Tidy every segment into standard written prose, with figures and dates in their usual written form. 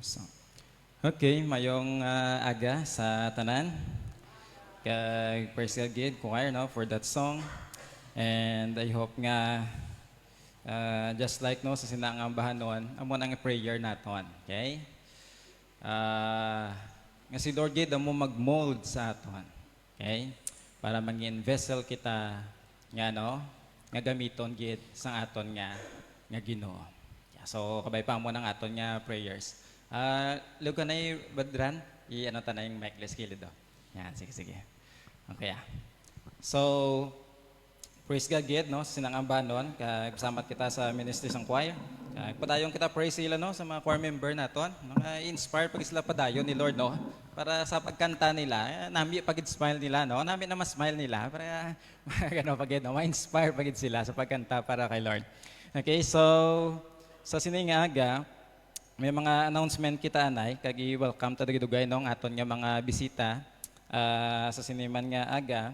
So, okay, mayong aga sa tanan. Kag praise God gid choir no for that song. And I hope nga just like no sa sinangambahan noon, amo nang prayer naton. Okay? Nga si Lord gid amo mag-mold sa aton. Okay? Para mangin vessel kita nga no nga gamiton gid sang aton nga Ginoo. Yeah, so kabay pa mo ng aton nga prayers. Lugan na badran, i-ano ta na yung mic less kilid do. Yan, sige. Okay. So, praise God gid no, sinangamba nun, kasamat kita sa ministry sang choir. Padayon kita praise sila no sa mga choir member naton, mga inspire pag sila padayon ni Lord no para sa pagkanta nila, nami pagid smile nila no, nami na mas smile nila para gano pagid no, ma-inspire pagid sila sa pagkanta para kay Lord. Okay, so sa siningaga, may mga announcement kita anay, kag i-welcome ta dugay no aton nga mga bisita sa siniman nga aga.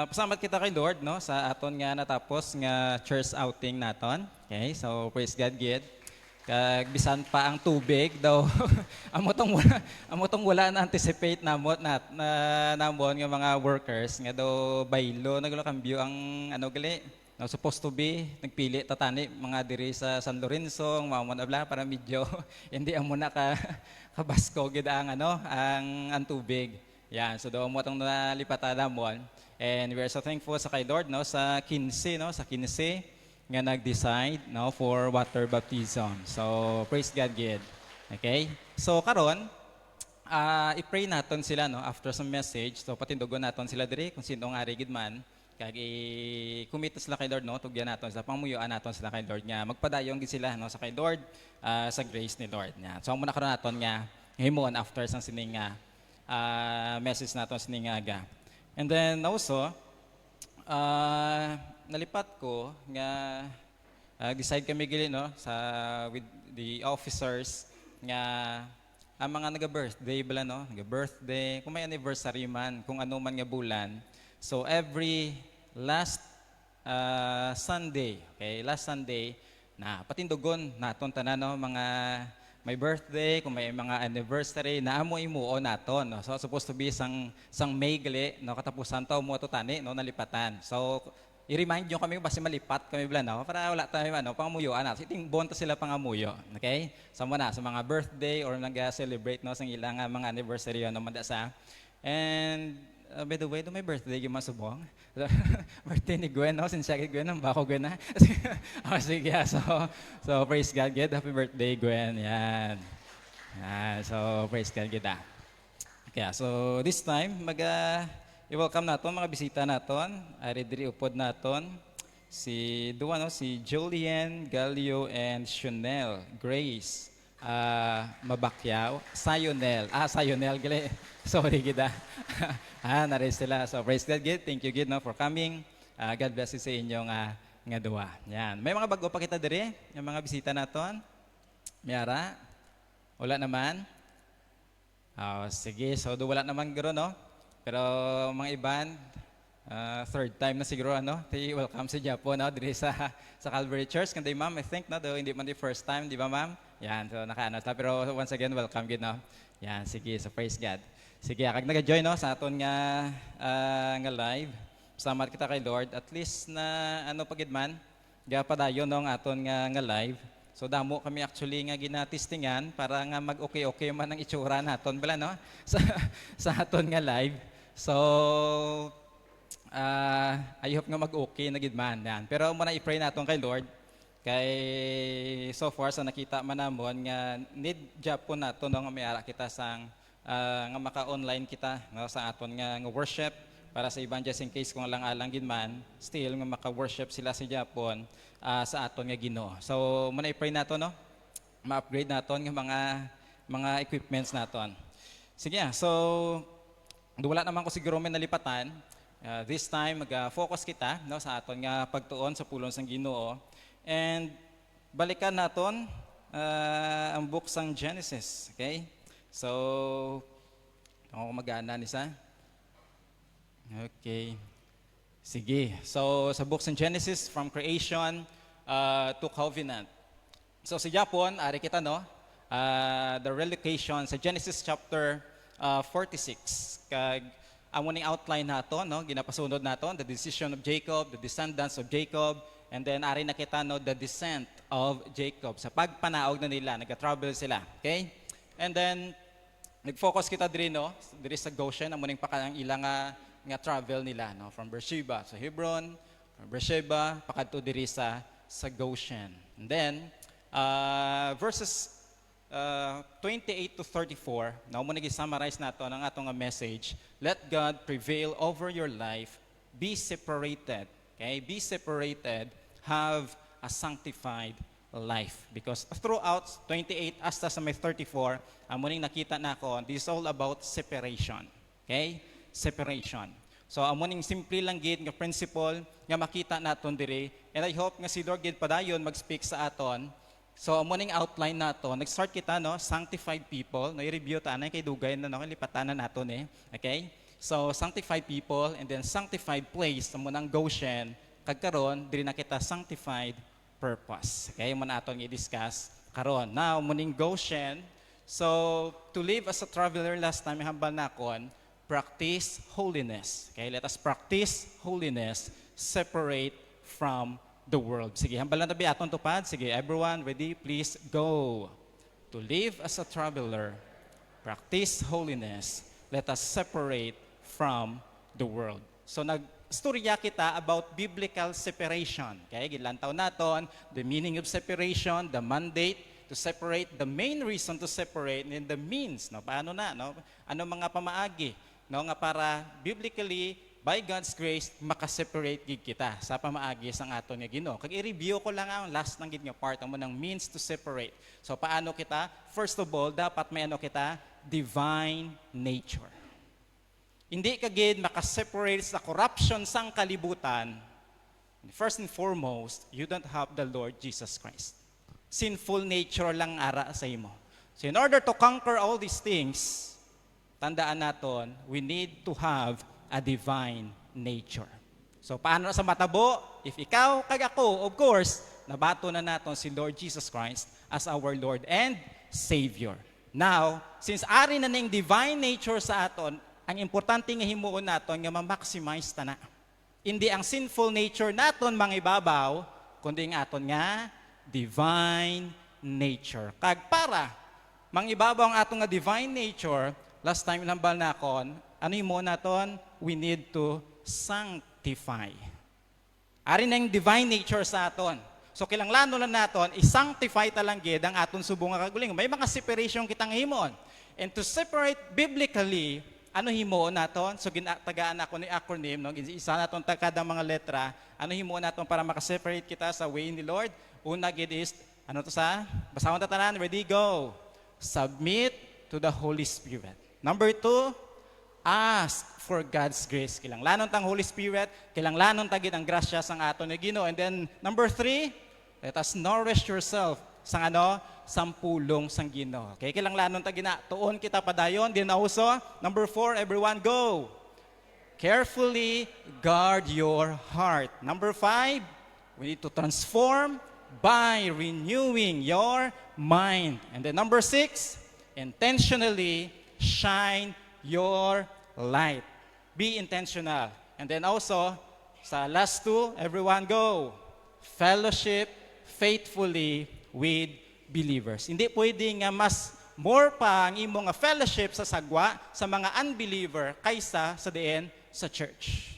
Pasamat kita kay Lord no sa aton nga natapos nga church outing naton. Okay, so praise God gid. Kag bisan pa ang tubig daw amotong wala na anticipate namon namon nga mga workers nga daw baylo naglakambyo ang ano gali no, supposed to be nagpili tatani mga diri sa San Lorenzo mamon abla para medyo hindi amo na kabasko gid ang ano ang tubig. Yan, so daw mo tong nalipatan namon. And we are so thankful sa kay Lord no sa 15 no sa 15 nga nag-decide no for water baptism. So praise God gid. Okay? So karon i-pray naton sila no after some message. So patindugon naton sila diri kung sino nga gid man kag i-commit sila kay Lord no tugyan naton sa pangmuyuan naton sila kay Lord nga magpadayon gid sila no sa kay Lord sa grace ni Lord. Nya. So amo na karon naton nga himon after sang sining message naton sining aga. And then also nalipat ko nga decide kami gili no sa with the officers nga ang mga naga-birthday bala no, naga-birthday, kung may anniversary man, kung ano man nga bulan. So every last Sunday, okay, last Sunday na patindugon naton tanan no mga may birthday, kung may mga anniversary na amo imuo naton no. So supposed to be sang May gali no katapusan taw mo to tani no nalipatan. So i-remind nyo kami basta malipat kami bala no para wala tayo ano pangamuyuan na siting bonta sila pangamuyo. Okay? Samo na sa mga birthday or nag-celebrate no sang ilang mga anniversary no manda sa. And by the way, do may birthday yung masubong? Birthday ni Gwen, no? Since siya kay Gwen, ang bako Gwen na. Sige, so praise God, good. Happy birthday, Gwen. Yan. So praise God, good. Okay, so this time, i-welcome naton mga bisita naton. Ari diri upod naton. Si Julian, Galio, and Chanel Grace. Mabakyaw, Sayonel. Sayonel, gali. Sorry, gida. Naris sila. So, praise God, gid. Thank you, gid, no, for coming. God bless you sa inyong nga duwa. Yan. May mga bago pa kita diri, yung mga bisita naton. Mayara? Wala naman? Sige. So, wala naman garo, no? Pero, mga iban, third time na siguro, ano? Welcome sa Japan, no? Diri sa Calvary Church. Kanday, ma'am, I think, no? Though, hindi man the first time, di ba, ma'am? Yan. So, nakaano. Pero, once again, welcome, gid, no? Yan. Sige. So, praise God. Sige, kag nag-join no sa aton nga live. Salamat kita kay Lord. At least na ano pagid man, gapadayon no ang aton nga live. So damo kami actually nga ginatistingan para nga mag-okay man ang itsura naton bala no sa aton nga live. So I hope nga mag-okay na gid man yan. Pero muna i-pray naton kay Lord. Kay so far sa nakita man namon nga need job po naton no nga may ara kita sang nga maka-online kita no, sa aton nga worship para sa iban just in case kung alang-alang gid man still nga maka-worship sila sa Japon sa aton nga Ginoo. So muna i-pray nato no ma-upgrade naton nga mga equipments naton. Sige, so wala naman ko siguro may nalipatan. This time mag-focus kita no sa aton nga pagtuon sa pulong sang Ginoo and balikan naton ang book sang Genesis, okay? So, ako mag-aana nisa. Okay. Sige. So, sa books in Genesis, from creation to covenant. So, sa Japon, ari kita, no? the relocation sa Genesis chapter 46. Kag amo ning outline nato, no, ginapasunod nato the decision of Jacob, the descendants of Jacob, and then ari na kita no the descent of Jacob. Sa pagpanaog na nila, nag-travel sila. Okay? And then nag-focus kita diri no, diri sa Goshen, amo ning pakang ilang nga travel nila no, from Beersheba sa Hebron, from Beersheba pakadto diri sa Goshen. And then verses 28 to 34, now mo nag-summarize nato ang atong message. Let God prevail over your life. Be separated. Okay? Be separated. Have a sanctified life. Because throughout 28 hasta sa may 34, amo ning nakita nako, this is all about separation. Okay? Separation. So amo ning simple lang gid nga principle nga makita naton diri, and I hope nga si Lord gid padayon mag-speak sa aton. So amo ning outline nato, nag-start kita no, sanctified people, no, i-review ta na kay dugay na no, lipatan na naton Okay? So sanctified people, and then sanctified place, amo nang Goshen, kag karon diri na kita sanctified purpose. Okay, mo na aton i-discuss karon. Now mo ning Goshen, so to live as a traveler, last time hambal nakon, practice holiness. Okay, let us practice holiness, separate from the world. Sige, hambalan tabi aton tupad. Sige, everyone, ready? Please go. To live as a traveler, practice holiness, let us separate from the world. So nagstorya kita about biblical separation. Okay, gilantaw naton the meaning of separation, the mandate to separate, the main reason to separate, and the means, no? Paano na, no? Ano mga pamaagi, no, nga para biblically by God's grace makaseparate gid kita sa pamaagi sang aton nga Ginoo. Kag i-review ko lang ang last nang gid nga part amo ng means to separate. So paano kita? First of all, dapat may ano kita, divine nature. Hindi ka gid makaseparate sa corruption sang kalibutan. First and foremost, you don't have the Lord Jesus Christ. Sinful nature lang ara sa imo. So in order to conquer all these things, tandaan naton, we need to have a divine nature. So paano sa matabo? If ikaw kag ako, of course, nabato na naton si Lord Jesus Christ as our Lord and Savior. Now, since ari na ning divine nature sa aton, ang importante nga himuon naton nga ma-maximize ta na. Hindi ang sinful nature naton mangibabaw, kundi ang aton nga divine nature. Kag para mangibabaw ang aton nga divine nature, last time nambal na akon, ano yung muna naton? We need to sanctify. Ari na yung divine nature sa aton. So kilanglano lang naton, i-sanctify talang gid ang aton subong nga kaguling. May mga separation kitang himon. And to separate biblically, ano himuon naton? So ginatagaan ako ni acronym, no? Isa naton kada mga letra. Ano himuon naton para makaseparate kita sa way ni Lord? Una gid is, ano to sa? Basahon ta tanan, ready, go. Submit to the Holy Spirit. Number 2, ask for God's grace. Kilanglanon tang Holy Spirit, kilanglanon tagid ang grasya sang aton ni Ginoo. And then number 3, let us nourish yourself sang ano, sang pulong sang Ginoo. Okay, kilanglanon tagid na tuon kita padayon din also. Number 4, everyone go. Carefully guard your heart. Number 5, we need to transform by renewing your mind. And then number 6, intentionally shine your light. Be intentional. And then also, sa last 2, everyone go. Fellowship faithfully with believers. Hindi pwede nga mas more pa ang imong nga fellowship sa sagwa sa mga unbeliever kaysa sa diin sa church.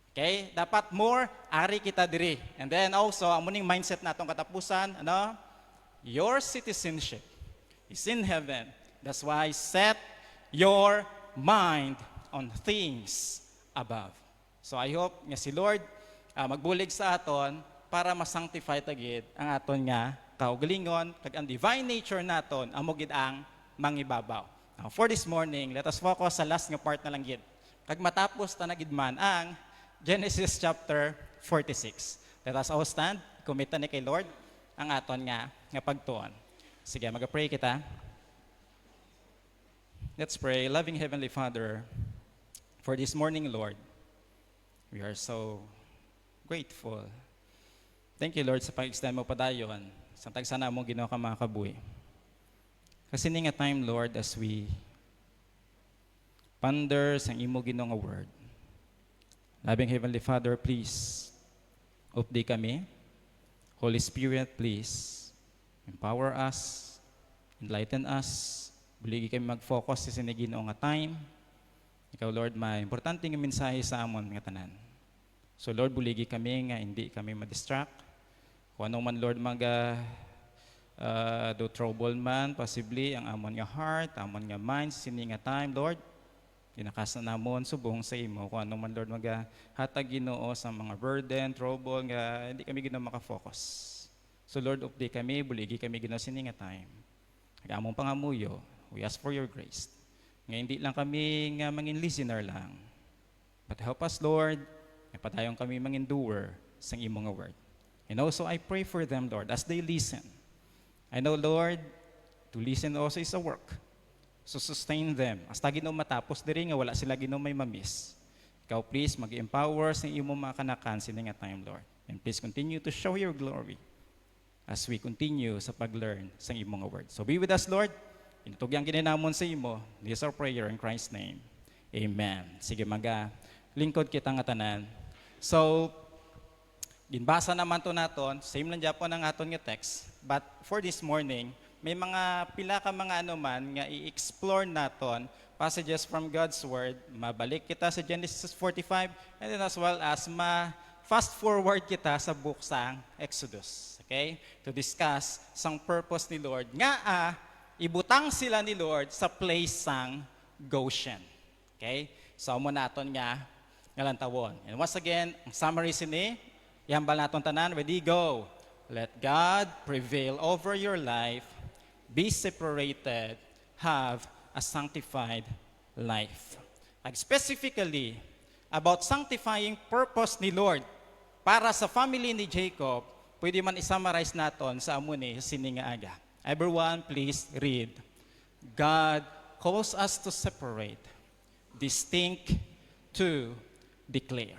Okay? Dapat more, ari kita diri. And then also, ang muning mindset natong katapusan, ano? Your citizenship is in heaven. That's why set your mind on things above. So I hope nga si Lord magbulig sa aton para ma-sanctify tagid ang aton nga kaugalingon kag ang divine nature naton amo gid ang mangibabaw. Now, for this morning, let us focus sa last nga part na lang gid. Kag matapos ta na gid man ang Genesis chapter 46. Let us all stand, commit ni kay Lord ang aton nga pagtuon. Sige, mag-pray kita. Let's pray. Loving Heavenly Father, for this morning, Lord, we are so grateful. Thank you, Lord, sa pag-extend mo padayon sa tagsana mo Ginoo ka mga kabuhi. Kasi ni nga time, Lord, as we ponder sa imo Ginoo nga word. Loving Heavenly Father, please, update kami. Holy Spirit, please, empower us, enlighten us. Buligi kami mag-focus sa Ginoo nga time. Ikaw, Lord, may importante nga mensahe sa amon nga tanan. So, Lord, buligi kami nga hindi kami ma-distract. Kung ano man, Lord, do trouble man, possibly, ang amon nga heart, amon nga mind, sini nga time, Lord, ginakas na namon subong sa imo kung ano man, Lord, hatag Ginoo sa mga burden, trouble, nga hindi kami Ginoo makafocus. So, Lord, update kami, buligi kami Ginoo sini nga time. Among pangamuyo, we ask for your grace. Nga hindi lang kami nga mangin listener lang. But help us, Lord, nga padayon kami mangin doer sa imo nga word. And also, I pray for them, Lord, as they listen. I know, Lord, to listen also is a work. So sustain them. Hasta Ginoo matapos diri nga wala sila Ginoo may mamiss. Ikaw please mag-empower sa imo mga kanakan sini nga time, Lord. And please continue to show your glory as we continue sa pag-learn sa imo nga word. So be with us, Lord. Intugyang gininamon sa imo. This is our prayer in Christ's name. Amen. Sige lingkod kita nga tanan. So ginbasa naman to naton, same lang Japon ang aton nga text. But for this morning, may mga pila ka mga anuman nga i-explore naton passages from God's Word. Mabalik kita sa Genesis 45 and then as well as fast forward kita sa book sang Exodus. Okay? To discuss sang purpose ni Lord. Ibutang sila ni Lord sa place sang Goshen. Okay? So mo naton nga lantawon. And once again, ang summary sini, ihambal naton tanan, ready, go. Let God prevail over your life. Be separated, have a sanctified life. Like specifically, about sanctifying purpose ni Lord para sa family ni Jacob, pwede man isummarize naton sa amuni sini nga aga. Everyone, please read. God calls us to separate, distinct to declare.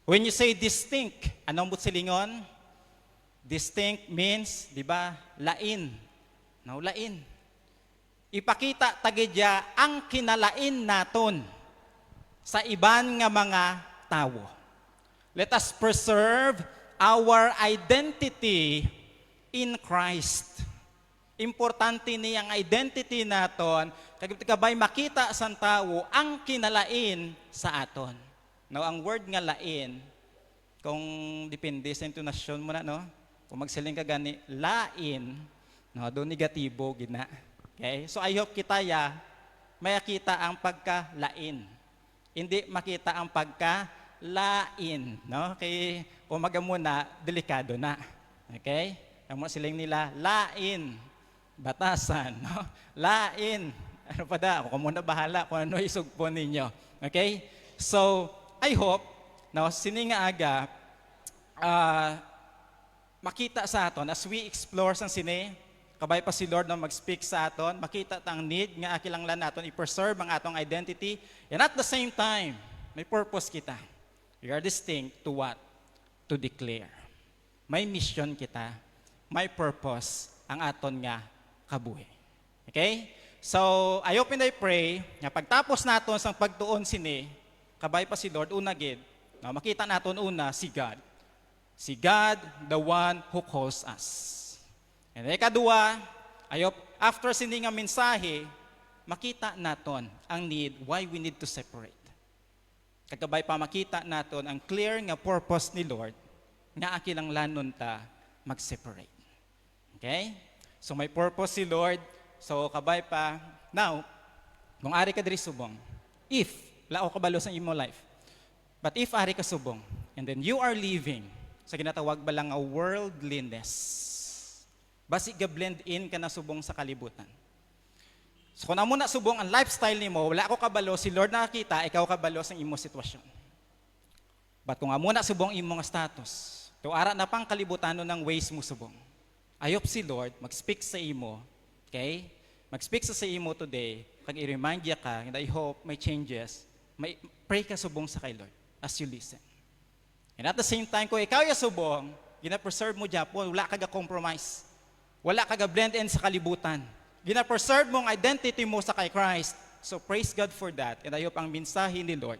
When you say distinct, anong butsilingon? Distinct means, di ba, lain. Now, lain. Ipakita tagidya ang kinalain naton sa iban nga mga tao. Let us preserve our identity in Christ. Importante niyang identity naton, kabay makita sa tao ang kinalain sa aton. Now, ang word nga lain, kung depende sa intonasyon mo na, no? Kung magsiling ka gani, lain, no, do negatibo gina. Okay? So I hope makita ang pagkalain. Hindi makita ang pagkalain, no? Kay umaga muna delikado na. Okay? Ang mga siling nila lain, batasan, no? Lain. Ano pa da? Ako muna bahala kung ano isugpo ninyo. Okay? So I hope no sini nga aga makita sa aton as we explore sang sini. Kabay pa si Lord na mag-speak sa aton, makita tang need nga akilanglan naton i-preserve ang atong identity, and at the same time, may purpose kita. We are distinct to what? To declare. May mission kita, may purpose ang aton nga kabuhi. Okay? So, I hope and I pray nga pagtapos naton sang pagtuon sini, kabay pa si Lord, unagid, makita naton una si God. Si God, the one who calls us. And ikadua, ayop, after sini nga mensahe, makita naton ang need, why we need to separate. Kagabay pa makita naton ang clear nga purpose ni Lord, nga akilang lanon ta mag-separate. Okay? So may purpose si Lord, so kabay pa, now, kung ari ka diri subong, if, lao ka balo sa imo life, but if ari ka subong, and then you are living, sa ginatawag ba lang a worldliness, basi ga-blend in ka na subong sa kalibutan. So kung amo na subong ang lifestyle nimo, wala ako kabalo, si Lord nakakita, ikaw kabalo sa imo sitwasyon. But kung amo na subong imo nga status, to ara na pang kalibutano ng ways mo subong. Ayop si Lord mag-speak sa imo, okay? Mag-speak sa imo today, kag i-remind ya ka, and I hope may changes, may pray ka subong sa kay Lord as you listen. And at the same time, kung ikaw ya subong, gina-preserve mo Japon, wala ka ga-compromise. Wala ka ga-blend in sa kalibutan. Gina-preserve mong identity mo sa kay Christ. So praise God for that. And ayop ang mensahe ni Lord.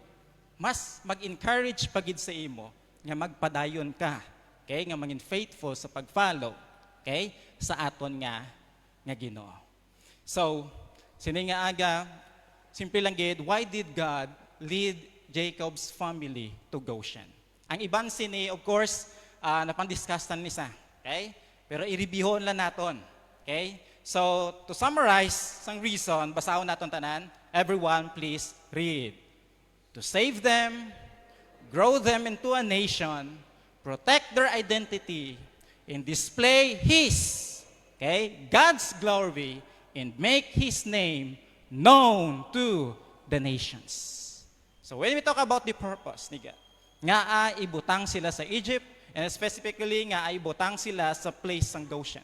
Mas mag-encourage pagid sa imo nga magpadayon ka. Okay? Nga maging faithful sa pag-follow. Okay? Sa aton nga Ginoo. So, sini nga aga, simple lang gid, why did God lead Jacob's family to Goshen? Ang iban sini, of course, napang-discussan nisa. Okay? Pero i-reviewon lang naton. Okay? So, to summarize some reason, basahon naton tanan, everyone please read. To save them, grow them into a nation, protect their identity, and display His, God's glory, and make His name known to the nations. So when we talk about the purpose ni God, nga ibutang sila sa Egypt, and specifically nga ibutang sila sa place ng Goshen.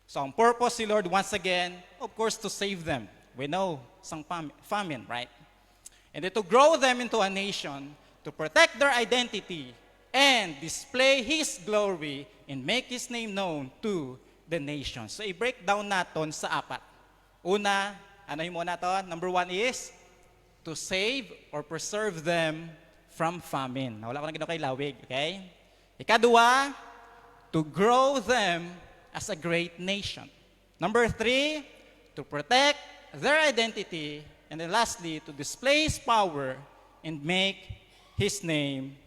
So ang purpose si Lord once again, of course, to save them. We know some famine, right? And then to grow them into a nation, to protect their identity, and display His glory, and make His name known to the nations. So i-break down naton sa apat. Una, ano yung muna to? Number 1 is to save or preserve them from famine. Wala ko na ginawa kay lawig, okay? Ikadua, to grow them as a great nation. Number 3, to protect their identity. And then lastly, to display His power and make His name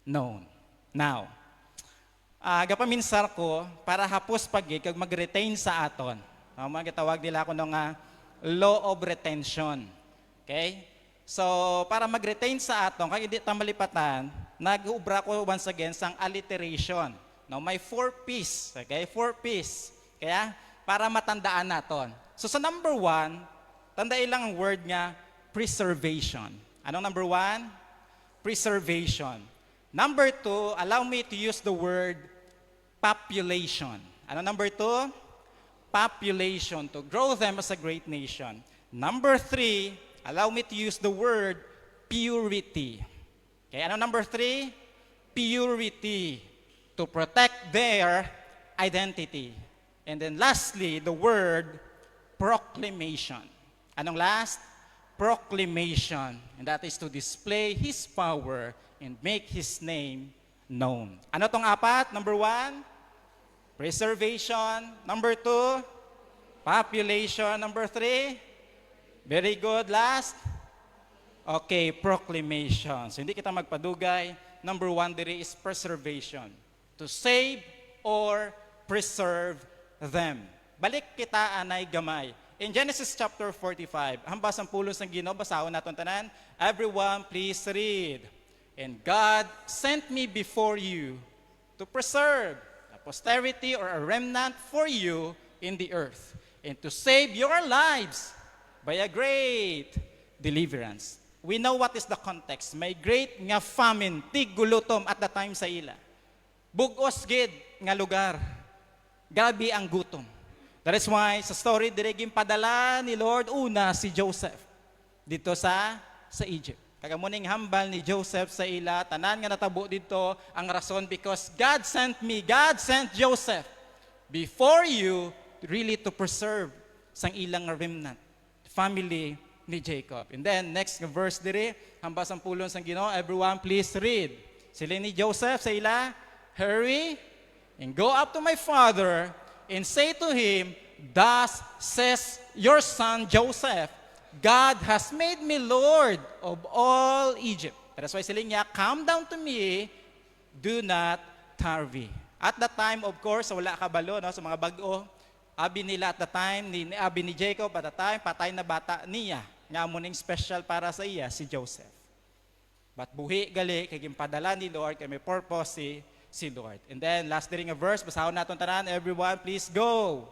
known. Now, gapaminsar ko para hapos pagi kag mag-retain sa aton. Mga gitawag nila ako ng law of retention. Okay? So, para mag-retain sa aton, kag hindi ta malipatan, nag-ubra ko once again sang alliteration. No, may 4 P's. Okay? 4 P's. Kaya, para matandaan naton. So, sa number 1, tandaan lang ang word nga preservation. Anong number 1? Preservation. Number 2, allow me to use the word population. Ano number 2? Population, to grow them as a great nation. Number 3, allow me to use the word purity. Okay, ano number 3? Purity, to protect their identity. And then lastly, the word proclamation. Anong last? Proclamation. And that is to display His power and make His name known. Ano tong apat? Number 1, preservation. Number 2, population. Number 3, very good. Last, okay, proclamation. So hindi kita magpadugay. Number 1 diri is preservation. To save or preserve them. Balik kita anay gamay. In Genesis chapter 45, hambas ang pulos ng Ginoo, basahon naton tanan. Everyone please read. And God sent me before you to preserve a posterity or a remnant for you in the earth, and to save your lives by a great deliverance. We know what is the context. May great nga famine, tigulutom at the time sa ila. Bugos gid nga lugar. Grabe ang gutom. That is why sa story dirigim padala ni Lord una si Joseph dito sa Egypt. Kagamuning hambal ni Joseph sa ila, tanan nga natabo dito ang rason because God sent me, God sent Joseph before you really to preserve sang ilang remnant, family ni Jacob. And then next verse dire, hambas ang pulong sang Ginoo, everyone please read. Sila ni Joseph sa ila, hurry and go up to my father and say to him, thus says your son Joseph, God has made me Lord of all Egypt. That's why sila niya, come down to me, do not tarry. At the time, of course, wala kabalo, no, sa mga bago, abi nila at the time, abi ni Jacob at the time, patay na bata niya. Nga muning special para sa iya, si Joseph. But buhi gali, kay padala ni Lord, kay may purpose si Lord. And then, last during a verse, basahon naton tanan, everyone, please go.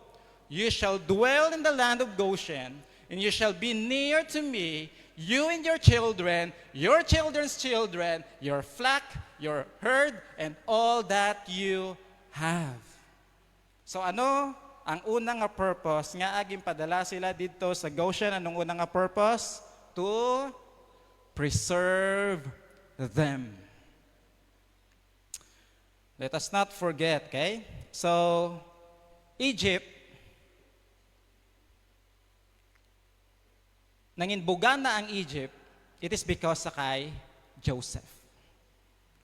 You shall dwell in the land of Goshen, and you shall be near to me, you and your children, your children's children, your flock, your herd, and all that you have. So ano ang unang nga purpose nga aging padala sila dito sa Goshen? Anong unang nga purpose? To preserve them. Let us not forget, okay? So, Egypt nanginbugana ang Egypt, it is because sa kay Joseph.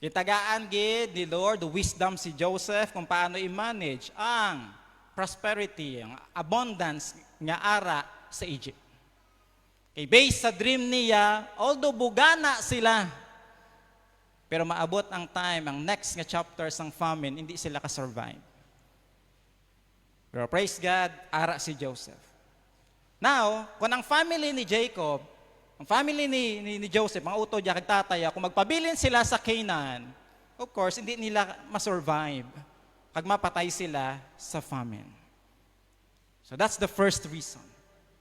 Kitagaan gid ni Lord wisdom si Joseph kung paano i-manage ang prosperity, ang abundance nga ara sa Egypt. Kay based sa dream niya, although bugana sila, pero maabot ang time, ang next nga chapters ng famine, hindi sila ka-survive. Pero praise God, ara si Joseph. Now, kung ang family ni Jacob, ang family ni Joseph, mga utod niya kagtataya, kung magpabilin sila sa Canaan, of course, hindi nila ma-survive pag mapatay sila sa famine. So that's the first reason.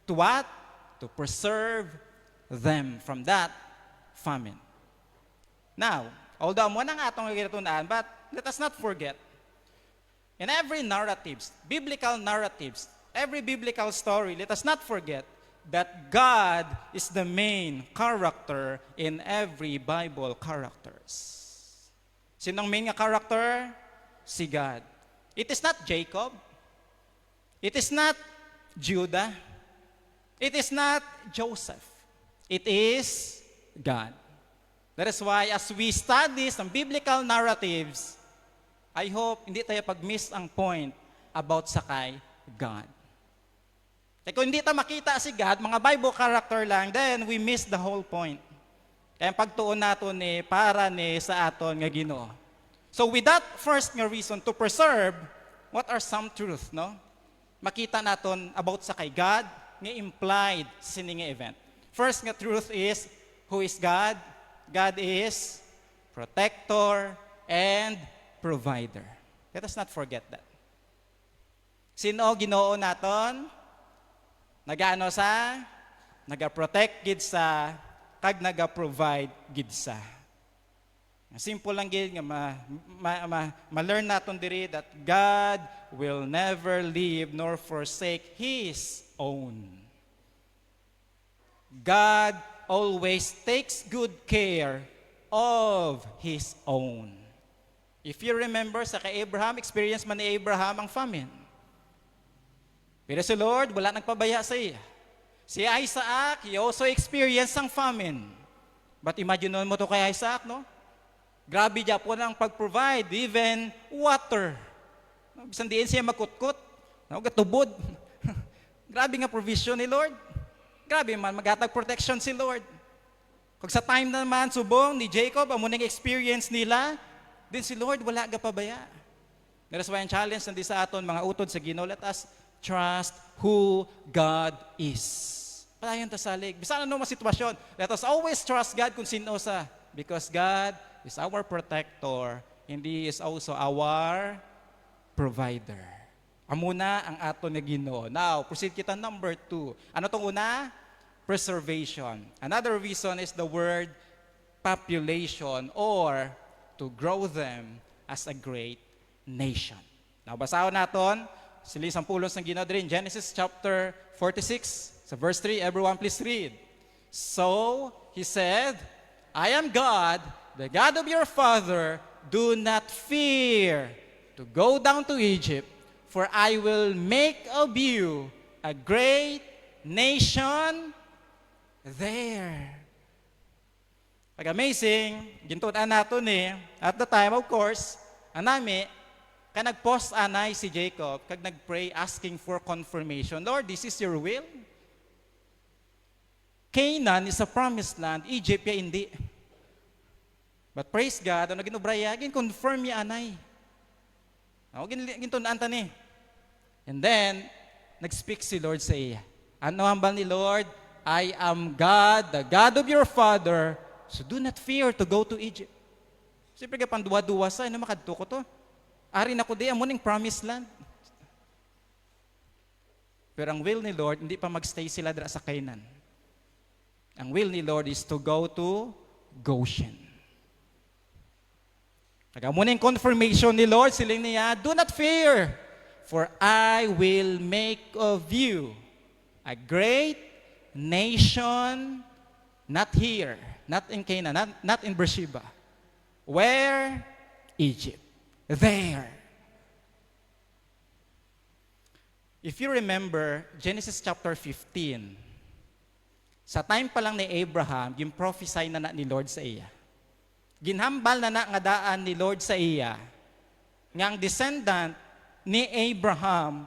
To what? To preserve them from that famine. Now, although mo na nga itong gitunaan, but let us not forget, in every narratives, biblical narratives, every biblical story, let us not forget that God is the main character in every Bible characters. Sinong main nga character? Si God. It is not Jacob. It is not Judah. It is not Joseph. It is God. That is why as we study some biblical narratives, I hope hindi tayo pag-miss ang point about sa kay God. Kaya kung hindi tayo makita si God, mga Bible character lang, then we miss the whole point. Kaya ang pagtuon nato ni para ni sa aton nga Ginoo. So with that first nga reason to preserve, what are some truth, no? Makita naton about sa kay God, nga implied sining event. First nga truth is, who is God? God is protector and provider. Let us not forget that. Sino Ginoo naton? Nagaano sa? Naga-protect gid sa, kag naga-provide gid sa. Simple lang gid nga ma-learn naton diri that God will never leave nor forsake His own. God always takes good care of His own. If you remember sa kay Abraham, experience man ni Abraham ang famine. Pero si Lord, wala nagpabaya sa iya. Si Isaac, he also experienced ang famine. But imagine mo to kay Isaac, no? Grabe dya po ang pag-provide, even water. Bisan diin siya magkutkot, no? Gatubod. Grabe nga provision ni Lord. Grabe man, maghatag protection si Lord. Kung sa time naman, subong ni Jacob, ang munang experience nila, din si Lord, wala ka pabaya. That's why ang challenge nandi sa aton, mga utod sa Ginoo, let us trust who God is. Palayan ta salig. Bisan ano mga sitwasyon, let us always trust God kung sino sa. Because God is our protector, and He is also our provider. Amuna ang ato na Ginoo. Now, proceed kita number 2. Ano tong una? Preservation. Another reason is the word population or to grow them as a great nation. Now, basahon naton sila isang pulos ng Ginoo din. Genesis chapter 46, sa verse 3, everyone please read. So, He said, I am God, the God of your father. Do not fear to go down to Egypt, for I will make of you a great nation there. Pag-amazing, gintunan nato ni, at the time, of course, anami, ka nag-post anay si Jacob, kag nag-pray asking for confirmation. Lord, this is your will? Canaan is a promised land, Egypt ya hindi. But praise God, ano ginubraya, gin-confirm ya anay. Gintunan ta ni. And then, nag-speak si Lord sa iya. Ano hambal ni Lord? I am God, the God of your father, so do not fear to go to Egypt. Siyempre ka panduwa-duwa sa, ano makadto ko to? Ari na ko di, amuning promised land. Pero ang will ni Lord, hindi pa magstay sila dira sa Canaan. Ang will ni Lord is to go to Goshen. Nagamuning confirmation ni Lord, siling niya, do not fear, for I will make of you a great nation, not here, not in Canaan, not in Beersheba. Where? Egypt. There. If you remember Genesis chapter 15, Sa time pa lang ni Abraham, yung prophesy na ni Lord sa iya. Ginhambal na nga daan ni Lord sa iya, nga ang descendant ni Abraham,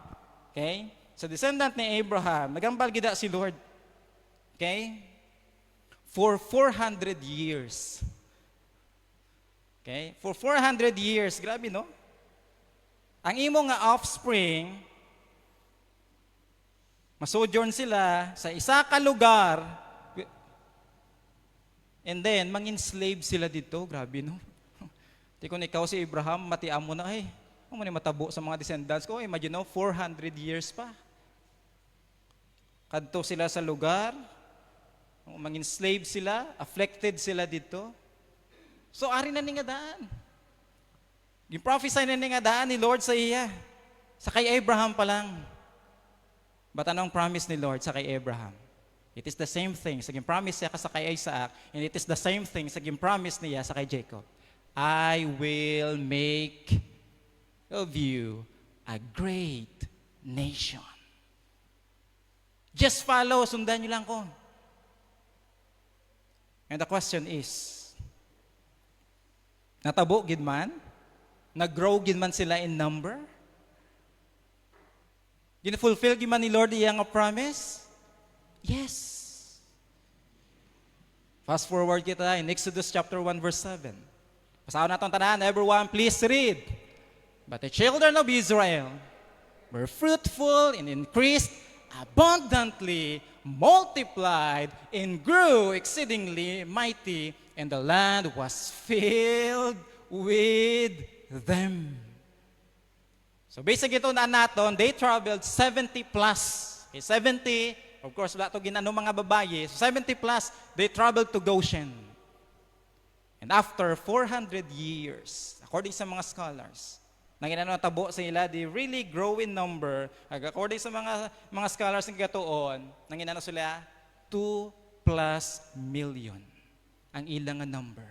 okay? Sa descendant ni Abraham, nagambal gida si Lord, okay? For 400 years. Okay? For 400 years, grabe no? Ang imo nga offspring, masojourn sila sa isa ka lugar, and then, mang-enslave sila dito. Grabe, no? Di kung ikaw si Abraham, matiam mo na, ano mo matabo sa mga descendants ko? Imagine, 400 years pa. Kadto sila sa lugar, mang-enslave sila, afflicted sila dito. So, ari na nga daan. Yung prophesy na nga daan ni Lord sa iya. Sa kay Abraham pa lang. But anong promise ni Lord sa kay Abraham? It is the same thing sa promise niya sa kay Isaac, and it is the same thing sa promise niya sa kay Jacob. I will make of you a great nation. Just follow, sundan niyo lang ko. And the question is, natabo gid man? Nag-grow gid man sila in number? Gina-fulfill gid man ni Lord iyang promise? Yes. Fast forward kita in Exodus chapter 1 verse 7. Basahin natin tanan, everyone please read. But the children of Israel were fruitful and increased abundantly, multiplied and grew exceedingly mighty, and the land was filled with them. So basically ito na natin, they traveled 70 plus. Okay, 70. Of course, wala ito ginano mga babae. So 70 plus, they traveled to Goshen. And after 400 years, according sa mga scholars, na ginano tabo sa ila, they really grow in number. According sa mga scholars ng gatoon, na ginano sila, 2 plus million ang ilang number.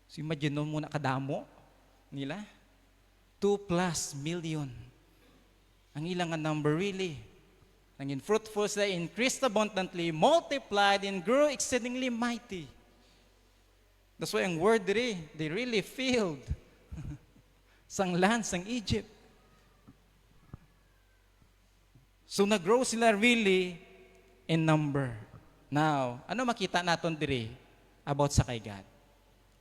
So imagine mo na kadamo nila. 2 plus million ang ilang number really. Nangin fruitful sila, increased abundantly, multiplied, and grew exceedingly mighty. That's why ang word diri, they really filled sang land, sang Egypt. So nag-grow sila really in number. Now, ano makita naton diri about sa kay God?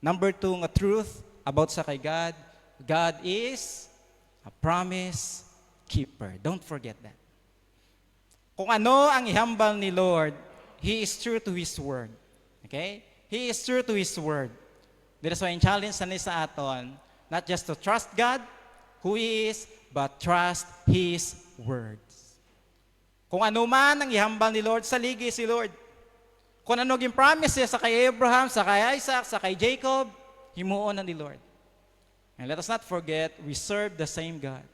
Number 2, nga truth about sa kay God. God is a promise keeper. Don't forget that. Kung ano ang ihambal ni Lord, He is true to His word. Okay? He is true to His word. That's why yung challenge sa aton, not just to trust God, who He is, but trust His words. Kung ano man ang ihambal ni Lord, saligi si Lord. Kung ano yung promise niya sa kay Abraham, sa kay Isaac, sa kay Jacob, himuon na ni Lord. And let us not forget, we serve the same God.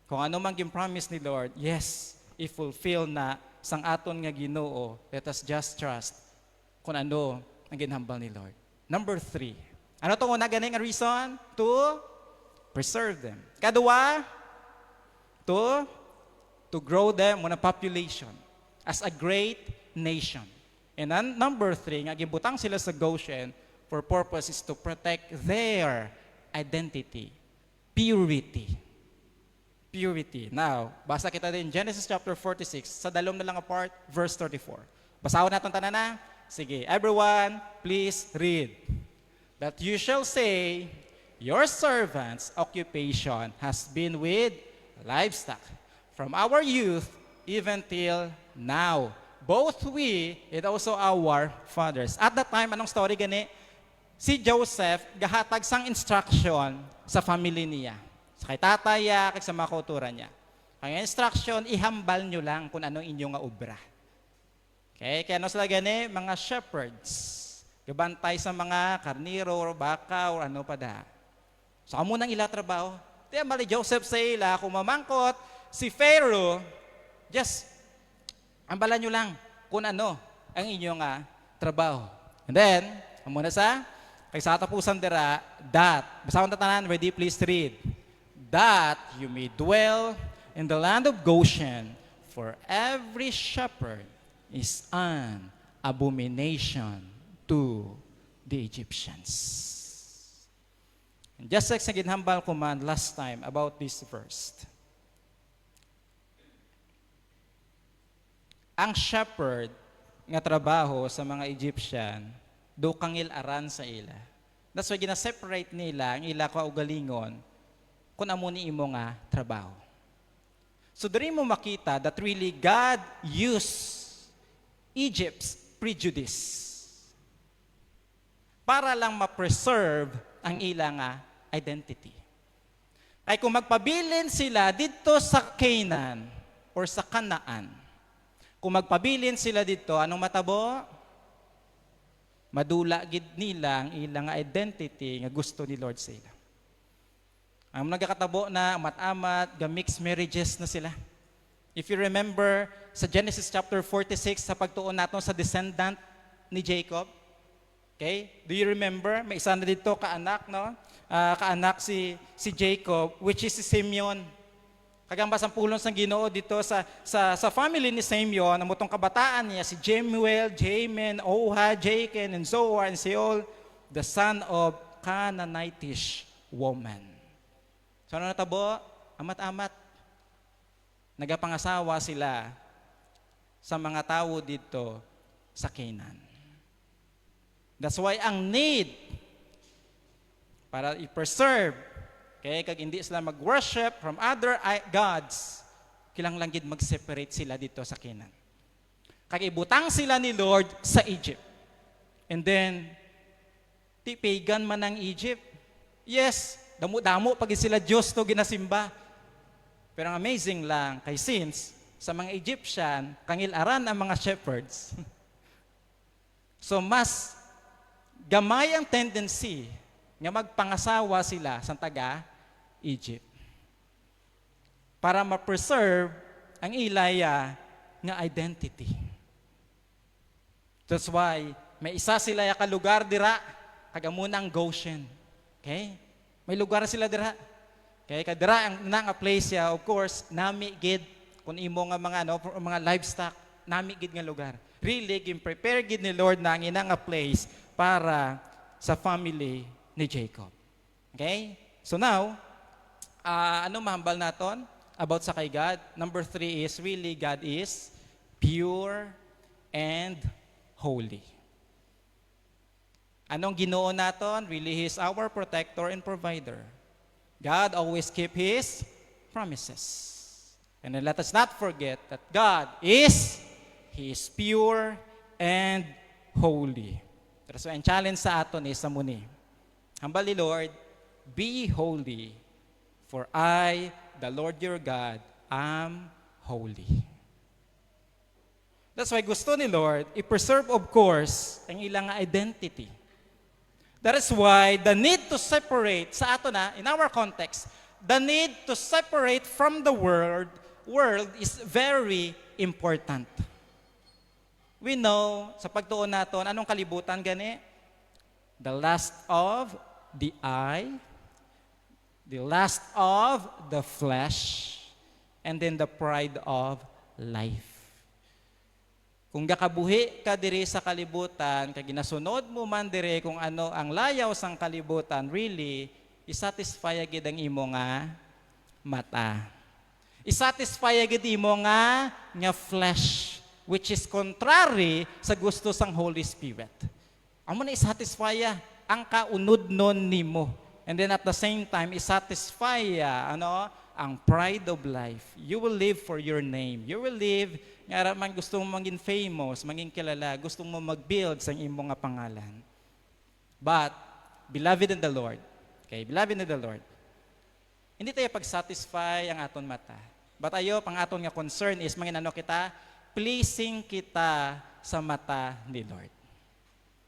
Kung ano man yung promise ni Lord, yes, i-fulfill na sang aton nga Ginoo. Let us just trust kung ano ang ginhambal ni Lord. Number 3. Ano itong una ganing reason? To preserve them. Kadua, to grow them on a population as a great nation. And then, number 3, nga gibutang sila sa Goshen for purpose is to protect their identity, purity. Purity. Now, basa kita din Genesis chapter 46, sa dalom na lang apart, verse 34. Basahon natin tanan na. Sige, everyone, please read. That you shall say, your servant's occupation has been with livestock, from our youth even till now. Both we and also our fathers. At that time, anong story gani? Si Joseph, gahatag sang instruction sa family niya. Sa kay tataya, kay sa mga kauturan niya. Ang instruction, ihambal nyo lang kung anong inyong nga obra. Okay? Kaya ano sila gani? Mga shepherds. Gabantay sa mga karniro, or baka, or ano pa da. So, amo nang ila trabaho. Kaya mali Joseph sa ila, kung mamangkot, si Pharaoh, just, ambalan nyo lang kung ano ang inyong trabaho. And then, amo na sa, kay sa tapusan dira, that, basahan tatanan, ready, please read. That you may dwell in the land of Goshen, for every shepherd is an abomination to the Egyptians. And just like sa ginhambal ko man last time about this verse, ang shepherd nga trabaho sa mga Egyptian, do kangil aran sa ila. That's why gina-separate nila ang ila kaugalingon kung amo ni imo nga trabaho. So diri mo makita that really God used Egypt's prejudice para lang ma-preserve ang ila nga identity. Kaya kung magpabilin sila dito sa Canaan or sa Kanaan, kung magpabilin sila dito, anong matabo? Madula gid nila ang ilang identity nga gusto ni Lord sa ila. Ang nagkakatabo na amat-amat, ga-mixed marriages na sila. If you remember sa Genesis chapter 46 sa pagtuon naton sa descendant ni Jacob, okay? Do you remember? May isa na dito kaanak, no? Kaanak si Jacob, which is si Simeon. Kagambas ang pulong sang Ginoo dito sa family ni Simeon, ang mutong kabataan niya si Jemuel, Jamin, Oha, Jakin, and Zoar, and Seol, the son of Canaanitish woman. So ano natabo? Amat-amat. Nagapangasawa sila sa mga tao dito sa Canaan. That's why ang need para i-preserve, okay, kag hindi sila mag-worship from other gods, kinahanglan gid mag-separate sila dito sa Canaan. Kag ibutang sila ni Lord sa Egypt. And then, ti pagan man ang Egypt. Yes, damo-damo pag sila Diyos to ginasimba. Pero ang amazing lang, kay since sa mga Egyptian, kangil-aran ang mga shepherds. So mas gamay ang tendency nga magpangasawa sila sa taga-Egypt para ma-preserve ang ilaya nga identity. That's why may isa sila ya ka lugar dira kagamunang Goshen. Okay? May lugar sila dira. Okay, kadira ang nga place ya, of course, nami gid kun imo nga mga livestock, nami gid nga lugar. Really prepare gid ni Lord na ang ina nga place para sa family ni Jacob. Okay? So now, ano mahambal naton about sa kay God? Number 3 is really God is pure and holy. Anong Ginoo naton? Really He is our protector and provider. God always keep His promises. And then let us not forget that God is, He is pure and holy. Pero so ang challenge sa aton is sa muni. Hambali Lord, be holy, for I, the Lord your God, am holy. That's why gusto ni Lord, i-preserve of course ang ilang identity. That is why the need to separate, sa ato na, in our context, the need to separate from the world is very important. We know, sa pagtuon naton, anong kalibutan gani? The lust of the eye, the lust of the flesh, and then the pride of life. Kung gakabuhi ka diri sa kalibutan, kag ginasunod mo man diri kung ano ang layaw sang kalibutan, really, isatisfy gid ang imo nga mata. Isatisfy gid imo nga flesh, which is contrary sa gusto sang Holy Spirit. Amo na isatisfy ang kaunod-non nimo. And then at the same time, isatisfy ang pride of life. You will live for your name. You will live, nga man gusto mo maging famous, maging kilala, gusto mo mag-build sa imo nga pangalan. But, beloved in the Lord, okay, beloved in the Lord, hindi tayo pag-satisfy ang aton mata. But ayo, pang aton nga concern is, manginano kita, pleasing kita sa mata ni Lord.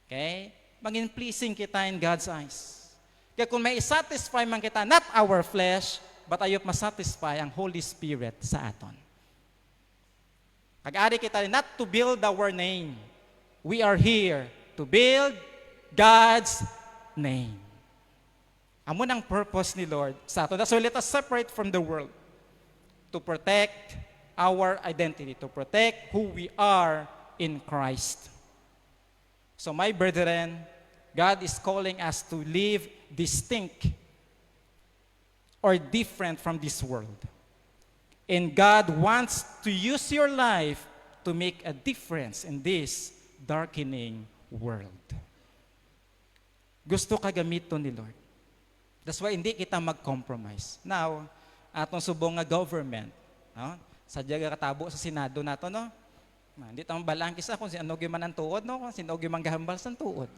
Okay? Maging pleasing kita in God's eyes. Kaya kung may satisfy man kita, not our flesh, but ayop masatisfy ang Holy Spirit sa aton. Pag-ari kita not to build our name. We are here to build God's name. Amo nang purpose ni Lord sa aton. So let us separate from the world to protect our identity, to protect who we are in Christ. So my brethren, God is calling us to live distinct or different from this world. And God wants to use your life to make a difference in this darkening world. Gusto ka gamiton ni Lord. That's why hindi kita mag-compromise. Now, atong subong nga government, no? Sadya nga katabo sa Senado nato, no? Hindi tamo balang kisa kung sino man ang tuod, no? Kung sino man gahambal sa tuod.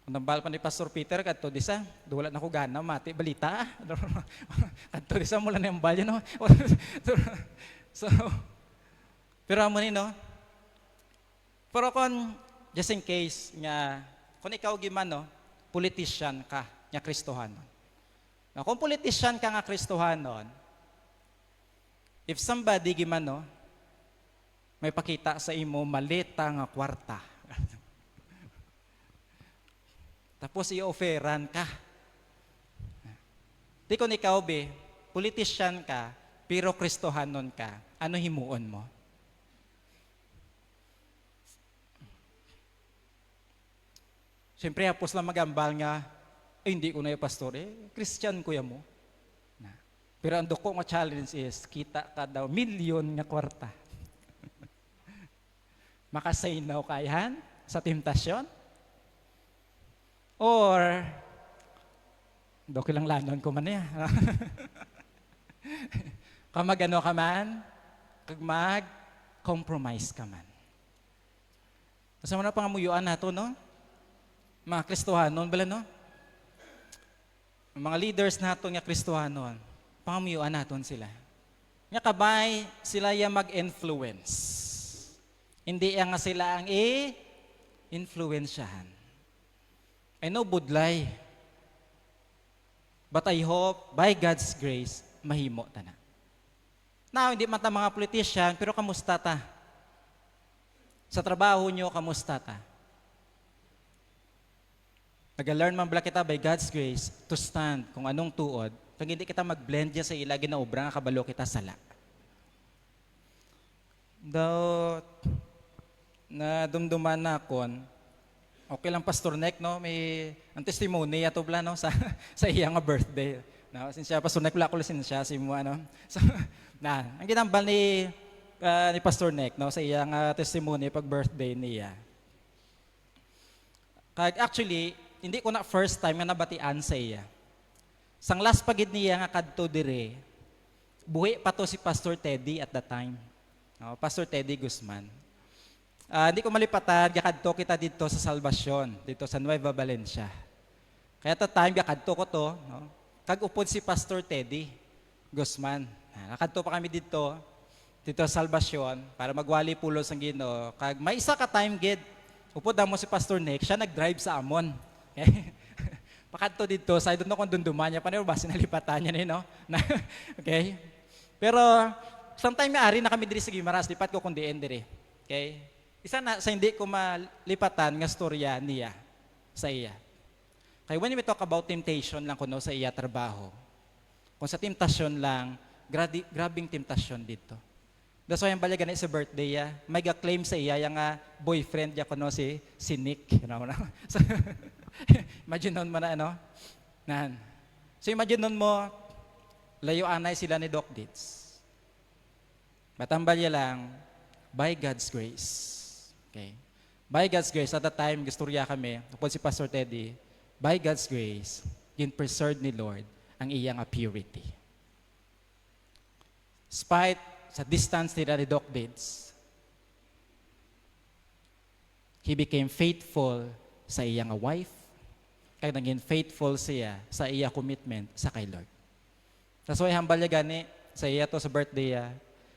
Kung nambal pa ni Pastor Peter, kadto disa, duwala na ko gana, mati, balita. Kadto disa, mula na yung balya, no? So, pero mo ni, no? Pero kung, just in case, nga, kung ikaw giman, no? Politician ka, nga Kristohanon. Now, kung politician ka nga Kristohanon, if somebody giman, no? May pakita sa imo, malita nga kwarta. Tapos i-offeran ka. Di kung ikaw, be, politician ka, pero Kristohanon ka, ano himuon mo? Siyempre, hapos lang magambal nga, hindi ko na yung pastor, Christian kuya mo. Pero ang doko nga challenge is, kita ka daw, milyon nga kwarta. Makasaynaw kayan sa temptasyon? Or, doki lang lanon ko man niya. Kamagano ka man, kag mag-compromise ka man. Kasi mo na pangamuyuan nato, no? Mga Kristohanon, bala, no? Mga leaders nato nga Kristohanon, pangamuyuan naton sila. Nga kabay, sila yung mag-influence. Hindi nga sila ang i-influensyahan. I know budlay. But I hope, by God's grace, mahimo ta na. Now, hindi man ta mga politician, pero kamusta ta? Sa trabaho nyo, kamusta ta? Nag-learn man bala kita by God's grace to stand kung anong tuod, kung hindi kita mag-blend dyan sa ilagi na obra nga kabalo kita sala. Though, na dumduman na akon, okay lang Pastor Nek, no? May ang testimony ato bla, no? sa iya nga birthday. No? Sinsya Pastor Nek, wala ko sinsya si mo, ano? So, ang ginambal ni Pastor Nek, no? Sa iya nga testimony pag birthday niya. Actually, hindi ko na first time nga nabatian sa iya. Sang last pagid niya nga kadto dire, buhi pa to si Pastor Teddy at that time. No? Pastor Teddy Guzman. Hindi ko malipatan, gakadto kita dito sa Salvacion, dito sa Nueva Valencia. Kaya at time, gakadto ko to, no? Kag-upod si Pastor Teddy Guzman. Nakadto pa kami dito sa Salvacion, para magwali pulos ang Ginoo. Kag may isa ka time, gid, upod mo si Pastor Nick, siya nag-drive sa Amon. Okay? Pakadto dito, sa doon kung dunduman niya, paano ba sinalipatan niya no? Okay? Pero, sometime ari na kami diri sa Gimaras, lipat ko kung diin diri. Okay? Isa na sa hindi ko malipatan nga storya niya sa iya. Kaya when we talk about temptation lang kuno sa iya trabaho, kung sa temptasyon lang, grabing temptasyon dito. That's why ang balya ganit sa birthday may ga-claim sa iya yung boyfriend niya kuno si Nick. You know, no? So, imagine nun mo na ano? Nan. So imagine nun mo, layo anay sila ni Doc Ditz. Batambalya lang, by God's grace. Okay. By God's grace, at that time, gusturya kami, upod si Pastor Teddy, by God's grace, gin-preserve ni Lord ang iyang purity. Despite sa distance nila ni Doc Ditz, he became faithful sa iyang wife, kaya naging faithful siya sa iya commitment sa kay Lord. That's why hambal niya gani, sa iya to sa birthday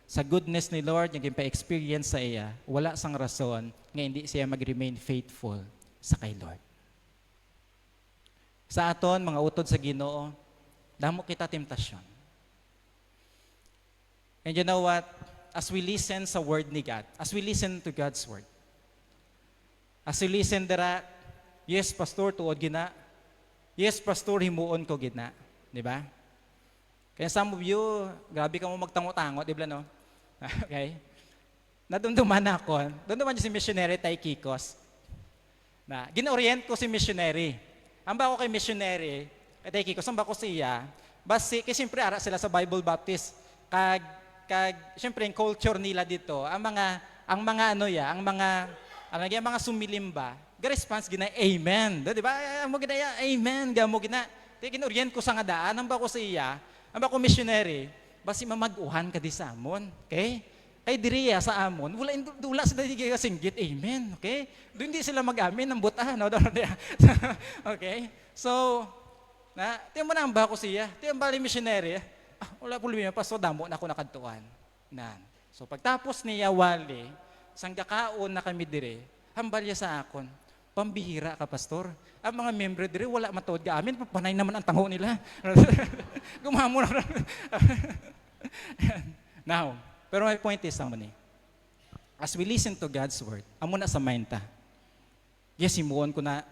sa goodness ni Lord, yung pa-experience sa iya, wala sang rason nga hindi siya mag-remain faithful sa kay Lord. Sa aton, mga utod sa Ginoo, damo kita temptasyon. And you know what? As we listen sa word ni God, as we listen to God's word, as we listen dira, yes, Pastor, tuod gina. Yes, Pastor, himuon ko gina. Di ba? Kaya some of you, grabe ka mo magtango-tango, di ba, no? Okay? nadumduman ako, dumduman niyo si missionary Tay Kikos, na ginorient ko si missionary. Ang ba ko kay missionary, kay Tay Kikos, ang ba ko siya, basi, kasi siyempre ara sila sa Bible Baptist, siyempre yung culture nila dito, ang mga mga sumilimba, ga-response gina, amen. Di ba? Amo gina, amen, gamo gina. Ginorient ko sa nga daan, ang ba ko siya, ang ba ko missionary, basi mamaguhan ka di sa amon, okay? Kay diriya sa amon, wala sila di singgit, amen, okay? Doon hindi sila mag-amin ng buta, no? Okay? So, tiyan mo na ang ba ko siya, tiyan bali missionary, wala po lumiyan pa, so damo na ako nakadtuan. So, pagtapos niya wali, sanggakaon na kami dire, hambalya sa akon, pambihira ka, pastor. Ang mga member dire, wala matuod ka amin, panay naman ang tango nila. Gumamo na. Now, pero my point is, as we listen to God's word, amo na sa mind ta. Yes, imuon ko na,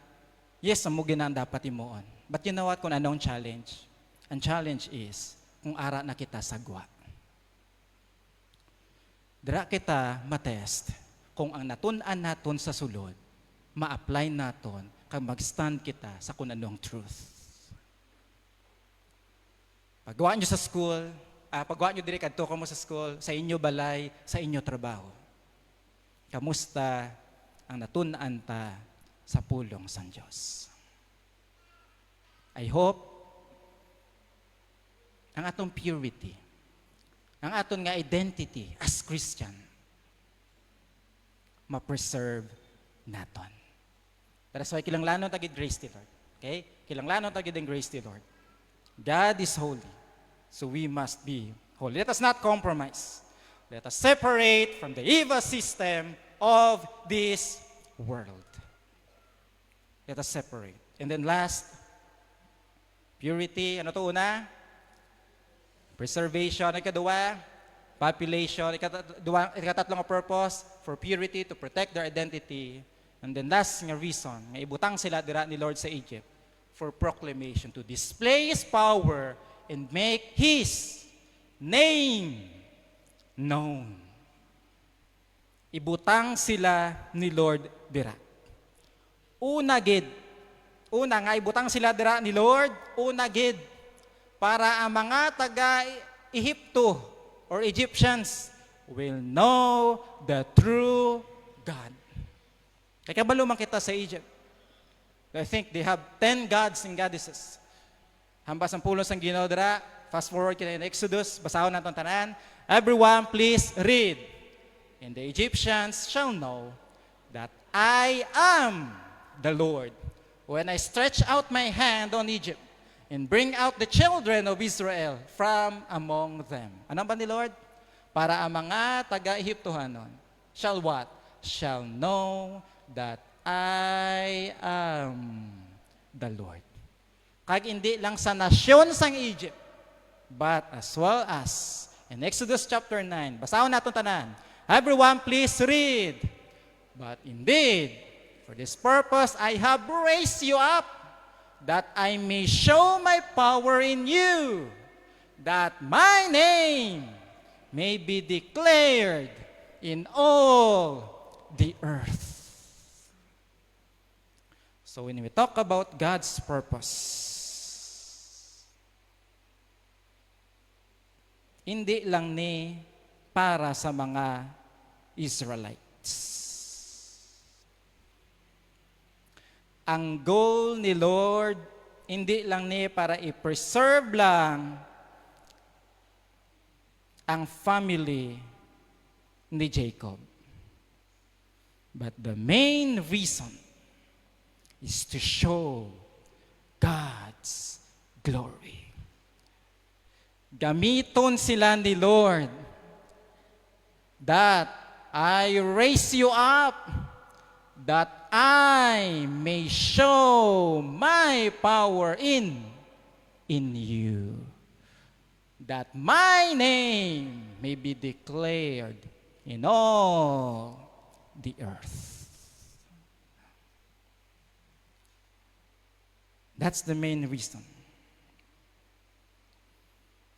yes, amo ginaan dapat imuon. But you know what, kung anong challenge? Ang challenge is, kung ara na kita sagwa. Dira kita matest kung ang natun-an naton sa sulod, ma-apply naton kag mag-stand kita sa kung anong truth. Paggawa nyo sa school, paggawa nyo diri kadto kamo sa school, sa inyo balay, sa inyo trabaho. Kamusta ang natun-an ta sa pulong sang Dios? I hope ang atong purity, ang aton nga identity as Christian, ma-preserve naton. That's why kilanglanon tagid grace ti Lord. Okay? Kilanglanon tagid ang grace ti Lord. God is holy, so we must be holy. Let us not compromise. Let us separate from the evil system of this world. Let us separate. And then last, purity. Ano to una? Preservation. Ikaduwa, population. Ikatatlong purpose, for purity, to protect their identity. And then last nga reason, nga ibutang sila dira ni Lord sa Egypt, for proclamation, to display His power and make His name known. Ibutang sila ni Lord dira. Una nga ibutang sila dira ni Lord, para ang mga taga-Ehipto or Egyptians will know the true God. Kaya kabalo man kita sa Egypt. I think they have 10 gods and goddesses. Hambas ang pulong sang Ginoo dira. Fast forward kita in Exodus, basahon naton tanan. Everyone please read. And the Egyptians shall know that I am the Lord, when I stretch out my hand on Egypt and bring out the children of Israel from among them. Ano ba ni Lord? Para ang mga taga-Ehiptohanon shall what? Shall know that I am the Lord. Kag hindi lang sa nasyon sang Egypt, but as well as in Exodus chapter 9. Basahon naton tanan. Everyone please read. But indeed, for this purpose I have raised you up, that I may show my power in you, that my name may be declared in all the earth. So when we talk about God's purpose, hindi lang ni para sa mga Israelites. Ang goal ni Lord, hindi lang ni para i-preserve lang ang family ni Jacob. But the main reason is to show God's glory. Gamiton sila ni Lord that I raise you up, that I may show my power in you, that my name may be declared in all the earth. That's the main reason.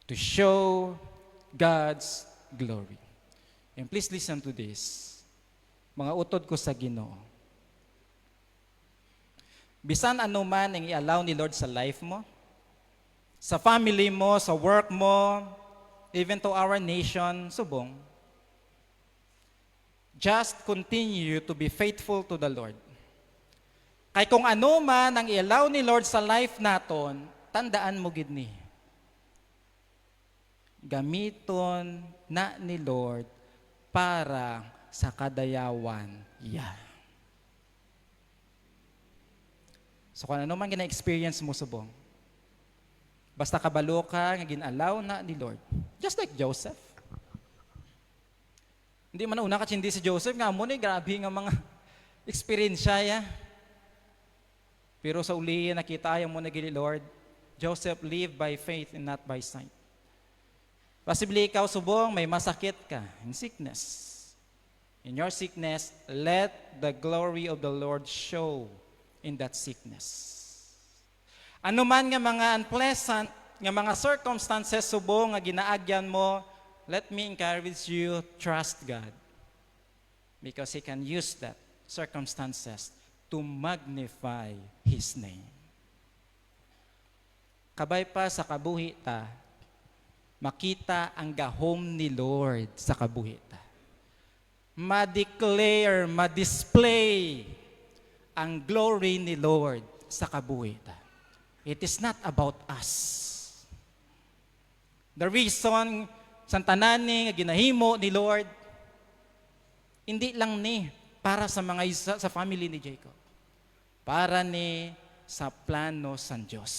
To show God's glory. And please listen to this. Mga utod ko sa Ginoo. Bisan ano man ang i-allow ni Lord sa life mo, sa family mo, sa work mo, even to our nation, subong. Just continue to be faithful to the Lord. Kay kung ano man ang i-allow ni Lord sa life naton, tandaan mo gid ni. Gamiton na ni Lord para sa kadayawan iya. So kung ano man gina-experience mo subong, basta kabalo ka nga ginalaw na ni Lord. Just like Joseph. Hindi man una katsindi si Joseph nga mo ni grabe nga mga experience ya. Pero sa uli nakita ayaw mo na gini Lord, Joseph lived by faith and not by sight. Possibly ikaw subong may masakit ka in sickness. In your sickness, let the glory of the Lord show in that sickness. Ano man nga mga unpleasant, nga mga circumstances subong nga ginaagyan mo, let me encourage you, trust God. Because He can use that circumstances to magnify His name. Kabay pa sa kabuhi ta, makita ang gahom ni Lord sa kabuhi ta. Ma-declare, ma-display ang glory ni Lord sa kabuhi ta. It is not about us. The reason sa tanan nga ginahimo ni Lord, hindi lang ni para sa mga sa family ni Jacob. Para ni sa plano sa Diyos.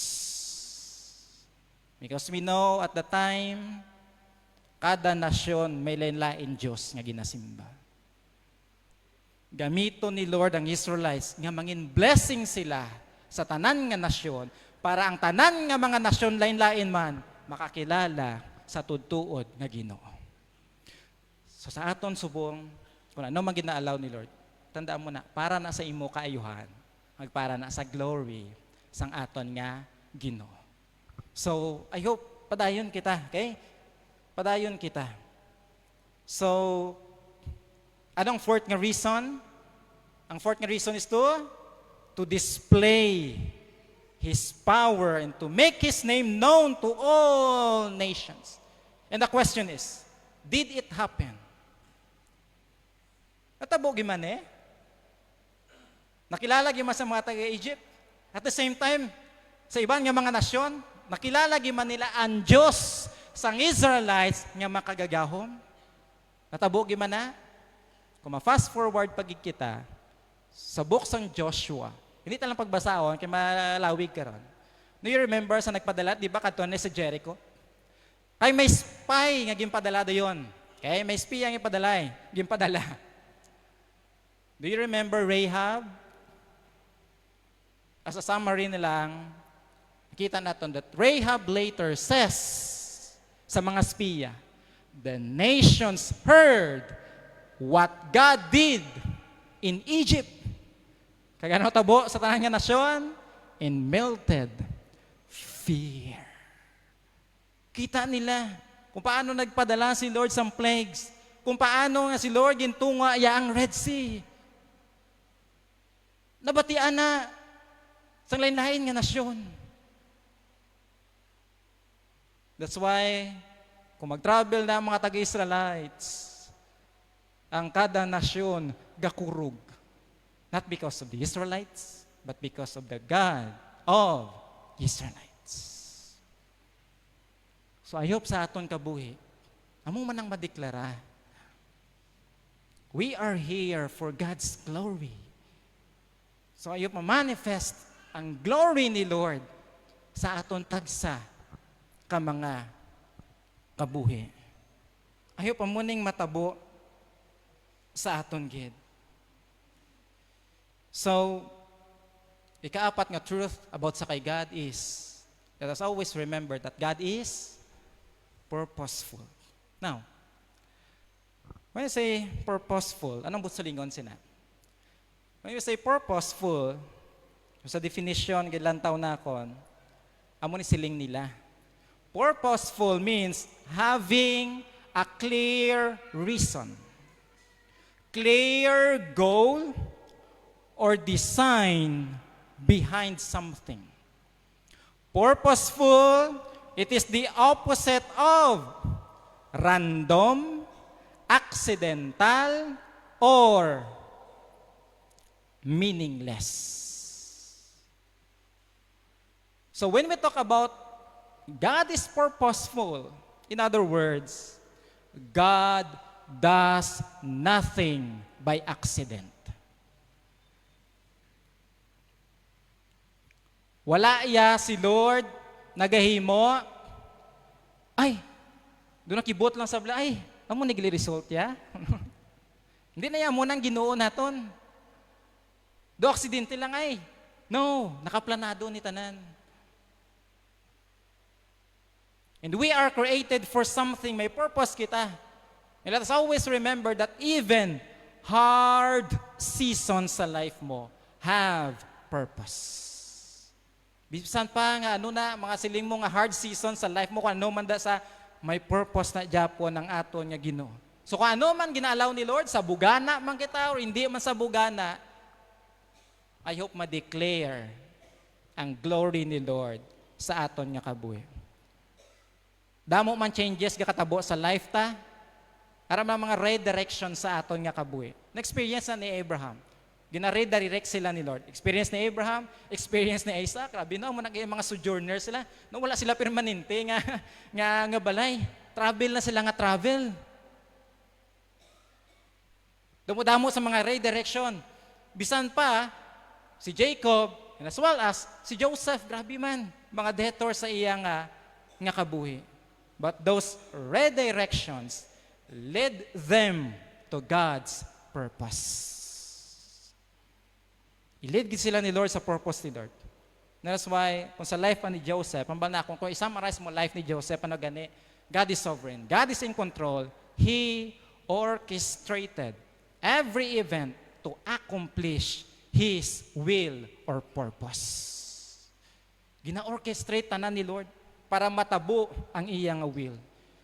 Because we know at the time, kada nasyon may lain-lain Diyos nga ginasimba. Gamito ni Lord ang Israelites nga mangin blessing sila sa tanan nga nasyon para ang tanan nga mga nasyon lain-lain man makakilala sa tudtuod nga Ginoo. So sa aton subong, kung ano man ginaalaw ni Lord, tandaan mo na, para na sa imo kaayuhan, magpara na sa glory sang aton nga Ginoo. So, I hope padayon kita, okay? Padayon kita. So, anong fourth nga reason? Ang fourth nga reason is to display His power and to make His name known to all nations. And the question is, did it happen? Natabo giman Nakilala giman sa mga taga-Egypt. At the same time, sa ibang nga mga nasyon, nakilala giman nila ang Diyos sang Israelites nga makagagahom. Natabo giman na. Kung ma-fast forward pagig kita, sa book sang Joshua, hindi talang pagbasahon, kaya malawig ka ron. Do you remember sa nagpadala, di ba katon sa Jericho? Kay may spy nga gimpadala dayon. Okay, may spy ang ipadala gimpadala. Do you remember Rahab? As a summary nilang, nakita natin that Rahab later says sa mga spiya, the nations heard what God did in Egypt. Kagano tabo sa tanan nga nasyon? In melted fear. Kita nila kung paano nagpadala si Lord sa plagues, kung paano nga si Lord gintunga ang Red Sea. Nabatian na sa lain-lain nga nasyon. That's why, kung mag-travel na ang mga taga-Israelites, ang kada nasyon gakurug. Not because of the Israelites, but because of the God of Israelites. So I hope sa aton kabuhi, amo man ang madeklara, we are here for God's glory. So I hope ma-manifest ang glory ni Lord sa aton tagsa ka mga kabuhi. I hope amuning matabo sa aton gid. So, ikaapat nga truth about sa kay God is, let us always remember that God is purposeful. Now, when you say purposeful, anong butsulingon sina? When you say purposeful, sa definition, gilantaw na kon, amo ni siling nila. Purposeful means having a clear reason. clear goal or design behind something. Purposeful, it is the opposite of random, accidental, or meaningless. So when we talk about God is purposeful, in other words, God does nothing by accident. Wala iya si Lord nagahimo, ay, doon nakibot lang sa bala, ay, amo nagli-result ya. Hindi na yan mo nang Ginoo naton. Do aksidente lang ay. No, nakaplanado ni tanan. And we are created for something, may purpose kita. And let us always remember that even hard seasons sa life mo have purpose. Bisan pa nga ano na mga siling mo nga hard season sa life mo kung ano man da sa may purpose na Japon ng aton nga Ginoo. So kung ano man ginalaw ni Lord sa bugana man kita or hindi man sa bugana, I hope ma-declare ang glory ni Lord sa aton nga kabuhi. Damo man changes nga katabo sa life ta, aram na mga redirection sa aton nga kabuhi. Na-experience na ni Abraham. Gina-redirect sila ni Lord. Experience ni Abraham, experience ni Isaac. Grabe no, mga sojourners sila. No, wala sila permanente nga balay. Travel na sila nga travel. Damo-damo sa mga redirection. Bisan pa, si Jacob, and as well as si Joseph, grabe man, mga detour sa iya nga kabuhi. But those redirections led them to God's purpose. I-lead sila ni Lord sa purpose ni Lord. That's why, kung sa life pa ni Joseph, kung i-summarize mo life ni Joseph, ano gani? God is sovereign. God is in control. He orchestrated every event to accomplish His will or purpose. Gina-orchestrate tanan ni Lord para matabo ang iyang will.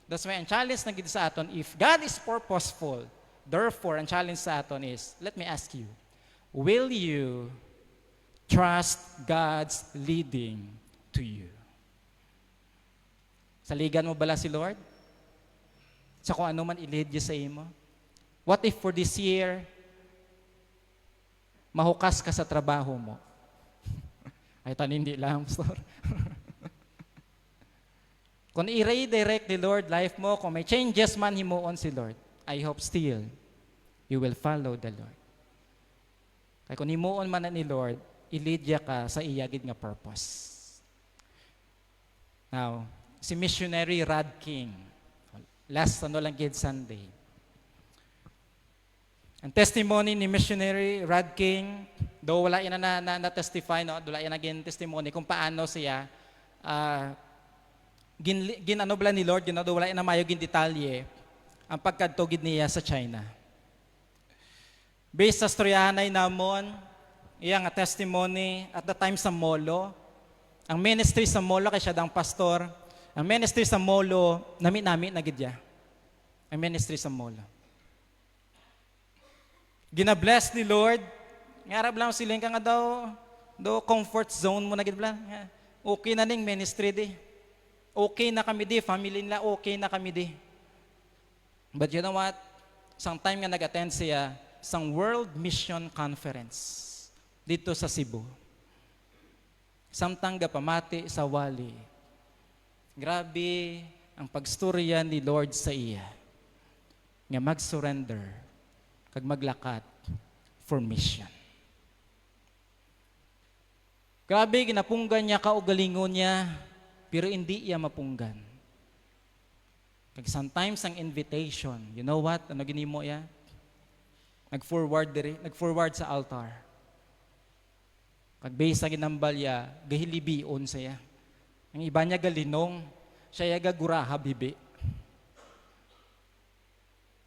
That's why ang challenge na gid sa aton, if God is purposeful, therefore, ang challenge sa aton is, let me ask you, will you trust God's leading to you? Saligan mo bala si Lord? Sa kung ano man i-lead niya sa imo? What if for this year, mahukas ka sa trabaho mo? Ay, hindi lang, pastor. Kung i-redirect ni Lord life mo, kung may changes man himuon si Lord, I hope still, you will follow the Lord. Kaya kung himuon man na ni Lord, i-lead ya ka sa iyagid nga purpose. Now, si missionary Rod King, last lang gid Sunday. Ang testimony ni missionary Rod King, though wala yan na-testify, no? Wala yan naging testimony kung paano siya ginano bala ni Lord, wala yan na mayo gin detalye ang pagkadtogid niya sa China. Based sa storyahanay namon, iyang testimony at the time sa Molo, ang ministry sa Molo kay siya dang pastor, ang ministry sa Molo, nami na gidya. Ang ministry sa Molo. Gina-bless ni Lord, ngarap lang sila nga daw comfort zone mo na gid bala. Okay na ning ministry di. Okay na kami di, family nila okay na kami di. But you know what? Isang time nga nag-attend siya isang World Mission Conference dito sa Cebu. Samtang pamati sa wali. Grabe ang pagstorya ni Lord sa iya. Nga mag-surrender kag maglakat for mission. Grabe ginapunggan niya kaugalingon niya pero hindi iya mapunggan. Kag sometimes ang invitation, you know what? Ano ginimo ya? Nag-forward sa altar. Kag base sa ginambal ya, gahilibion saya. Ang iba niya galinong, siya gagurahab hibi.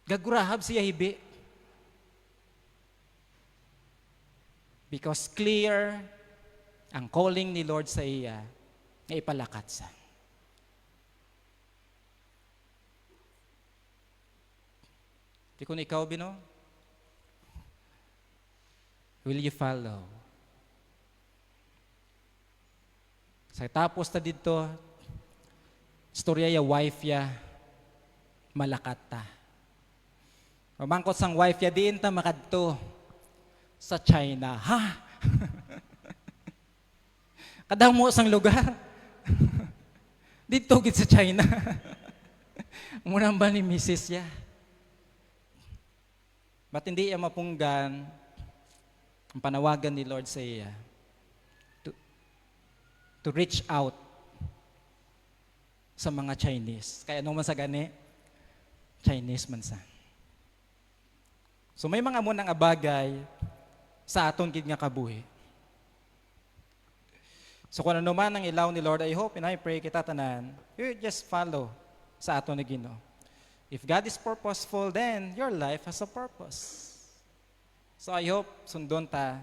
Gagurahab siya hibi. Because clear ang calling ni Lord sa iya na ipalakat sa. Di kung ikaw, Bino, Will you follow? Sa tapos ta dito, storya ya wife ya, malakat ta. Mamangkot sang wife ya, diin ta makadto sa China. Ha? Kadamo sang lugar. Dito gid sa China. Munang ba ni Mrs. ya? Ba't hindi iya mapunggan ang panawagan ni Lord sa iya to reach out sa mga Chinese. Kaya nung man sa gani, Chinese man sa. So may mga munang abagay sa aton gid nga kabuhi. So kung ano man ang ilaw ni Lord, I hope and I pray kita tanan, you just follow sa aton na Ginoo. If God is purposeful, then your life has a purpose. So I hope sundon ta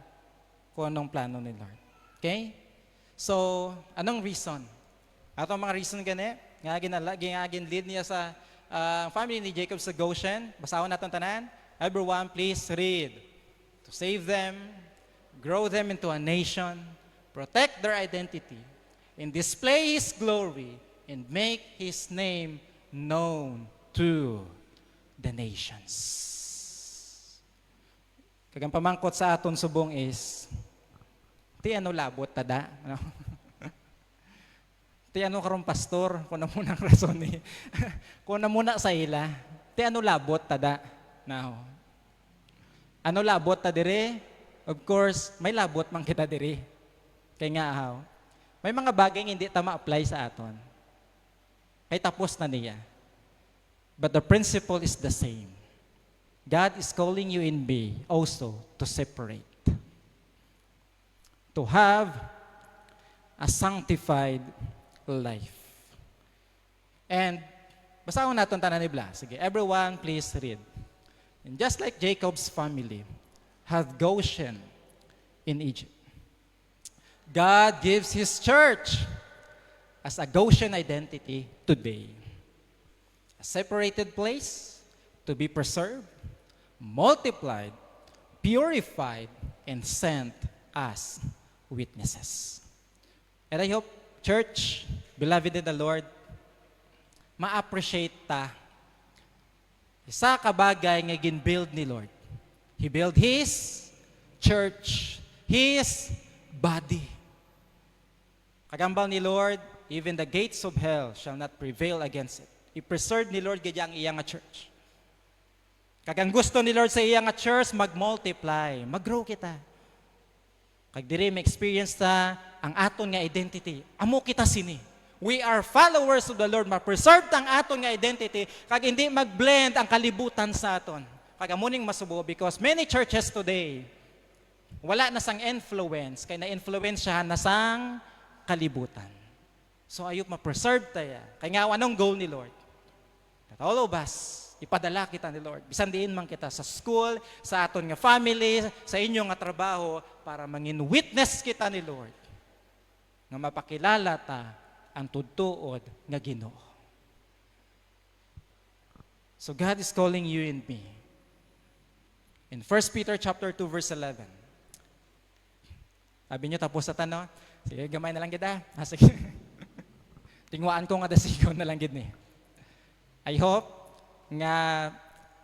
kung anong plano ni Lord. Okay? So, anong reason? Ato mga reason gani, ngagin lead niya sa family ni Jacob sa Goshen. Basahon natin tanan. Everyone, please read. To save them, grow them into a nation, protect their identity, and display His glory, and make His name known to the nations. Kagang pamangkot sa aton subong is, ti ano labot tada? Ano? Ti ano karong pastor? Kung na muna ang rason ni. Kung na muna sa ila, ti ano labot tada? Now, ano labot ta dire? Of course, may labot man kita dire. Kaya nga ahaw, may mga bagay hindi ta ma-apply sa aton. Kay tapos na niya. But the principle is the same. God is calling you in me also to separate. To have a sanctified life. And basahon natin tanan ni Bla. Sige, everyone please read. And just like Jacob's family had Goshen in Egypt, God gives His church as a Goshen identity today. A separated place to be preserved, multiplied, purified, and sent as witnesses. And I hope, church, beloved in the Lord, ma-appreciate ta isa ka bagay nga gin-build ni Lord. He built His church, His body. Kagambal ni Lord, even the gates of hell shall not prevail against it. I-preserve ni Lord gaya ang iyang church. Kagang gusto ni Lord sa iyang church, mag-multiply, mag-grow kita. Kag diri ma-experience ta ang aton nga identity. Amo kita sini. We are followers of the Lord. Ma-preserve ta ang aton nga identity, kag hindi mag-blend ang kalibutan sa aton. Kag amuning masubo because many churches today, wala na sang influence, kay na-influensyahan na sang kalibutan. So ayok ma-preserve tayo. Kaya nga anong goal ni Lord? That all of us, ipadala kita ni Lord. Bisan diin man kita sa school, sa aton nga family, sa inyong nga trabaho, para mangin witness kita ni Lord. Nga mapakilala ta ang tudtuod nga Ginoo. So God is calling you and me. In 1 Peter chapter 2 verse 11. Sabi niyo tapos sa tanong, sige gamay na lang kita. Sige. Tingwaan ko nga dasigon na lang gid ni. I hope nga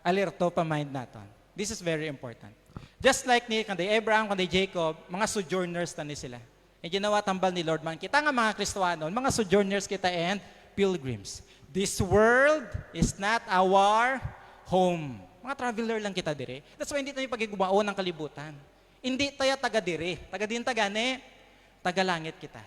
alerto pa mind naton. This is very important. Just like ni kanday Abraham, kanday Jacob, mga sojourners na ni sila. E ginawa tambal ni Lord man kita nga mga Kristiyano, mga sojourners kita and pilgrims. This world is not our home. Mga traveler lang kita dire. That's why hindi tayo pagigubaon ng kalibutan. Hindi tayo taga dire. Taga din tagani, taga langit kita.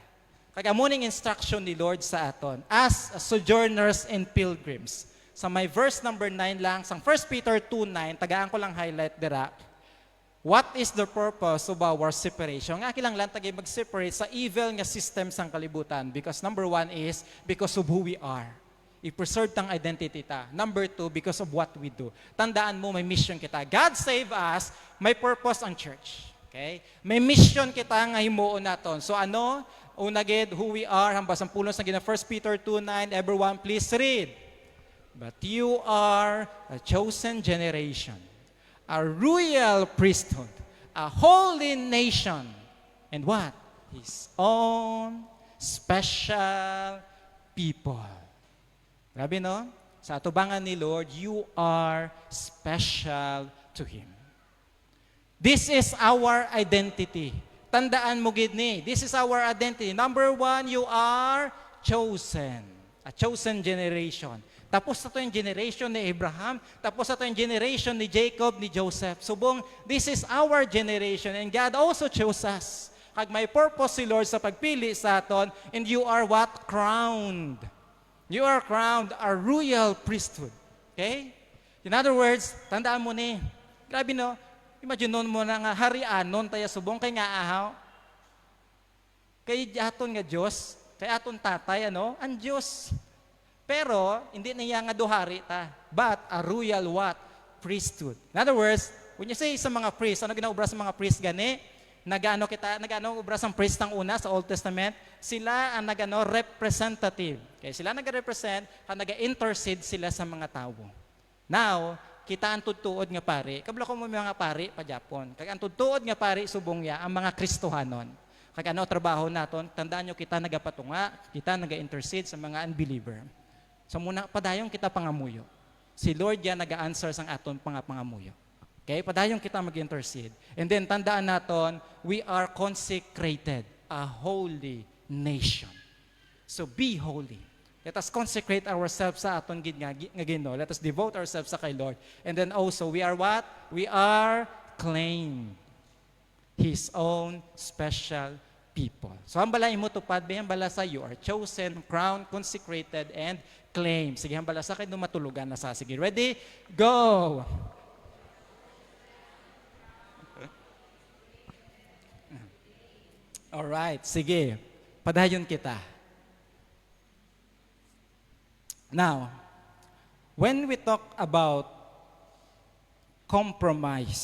Kaya muning instruction ni Lord sa aton as sojourners and pilgrims. Sa may verse number 9 lang, sa 1 Peter 2:9, tagaan ko lang highlight dira. What is the purpose of our separation? Nga kilang lang tagay mag-separate sa evil nga system sang kalibutan. Because number 1 is because of who we are. I-preserve tang identity ta. Number 2, because of what we do. Tandaan mo, may mission kita. God save us, may purpose ang church. Okay? May mission kita nga himuon naton. So ano? Una gid, who we are, hambas ang pulos na gina 1 Peter 2:9, everyone please read. But you are a chosen generation, a royal priesthood, a holy nation. And what? His own special people. Grabe, no? Sa atubangan ni Lord, you are special to Him. This is our identity. Tandaan mo gid ni, this is our identity. Number one, you are chosen. A chosen generation. Tapos na to yung generation ni Abraham. Tapos na to yung generation ni Jacob, ni Joseph. Subong, this is our generation. And God also chose us. Kag may purpose si Lord sa pagpili sa aton. And you are what? Crowned. You are crowned a royal priesthood. Okay? In other words, tandaan mo ni, grabe no, imagine nun mo na nga harian, nun tayo subong kay nga ahaw. Kay aton nga Diyos, kay aton tatay, ano? Ang Diyos. Pero, hindi niya nga duhari ta. But, a royal what? Priesthood. In other words, when you say sa mga priest, ano ginaubra sa mga priest gani? Nagano ubra sa priest ng una sa Old Testament? Sila ang representative. Okay, sila nag-represent, nag-intercede sila sa mga tao. Now, kita ang tutuod nga pari. Kabla ko mo mga pari pa Japon. Kag ang tutuod nga pari subong ya ang mga Kristohanon. Kag ano trabaho naton? Tandaan nyo kita nagapatunga, kita naga-intercede sa mga unbeliever. So muna padayon kita pangamuyo. Si Lord ya naga-answer sang aton pangamuyo. Okay, padayon kita mag-intercede. And then tandaan naton, we are consecrated, a holy nation. So be holy. Let us consecrate ourselves sa aton gid nga Ginoo. Let us devote ourselves sa kay Lord. And then also, we are what? We are claimed. His own special people. So hambala imo tupad, hambala sa you are chosen, crowned, consecrated, and claimed. Sige, hambala sa kayo matulugan na sa. Sige, ready? Go! Alright, sige. Padayon kita. Now, when we talk about compromise,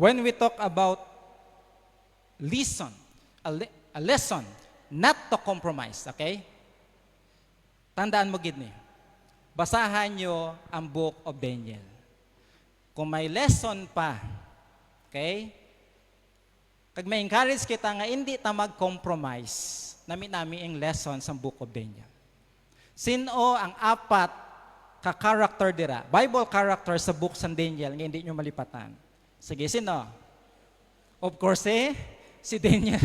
when we talk about a lesson not to compromise, okay? Tandaan mo gid ni. Basahan nyo ang Book of Daniel. Kung may lesson pa, okay? Kag may encourage kita nga hindi ta mag-compromise, nami ang lesson sa Book of Daniel. Sino ang apat ka-character dira? Bible character sa book sa Daniel nga hindi nyo malipatan. Sige, sino? Of course, si Daniel.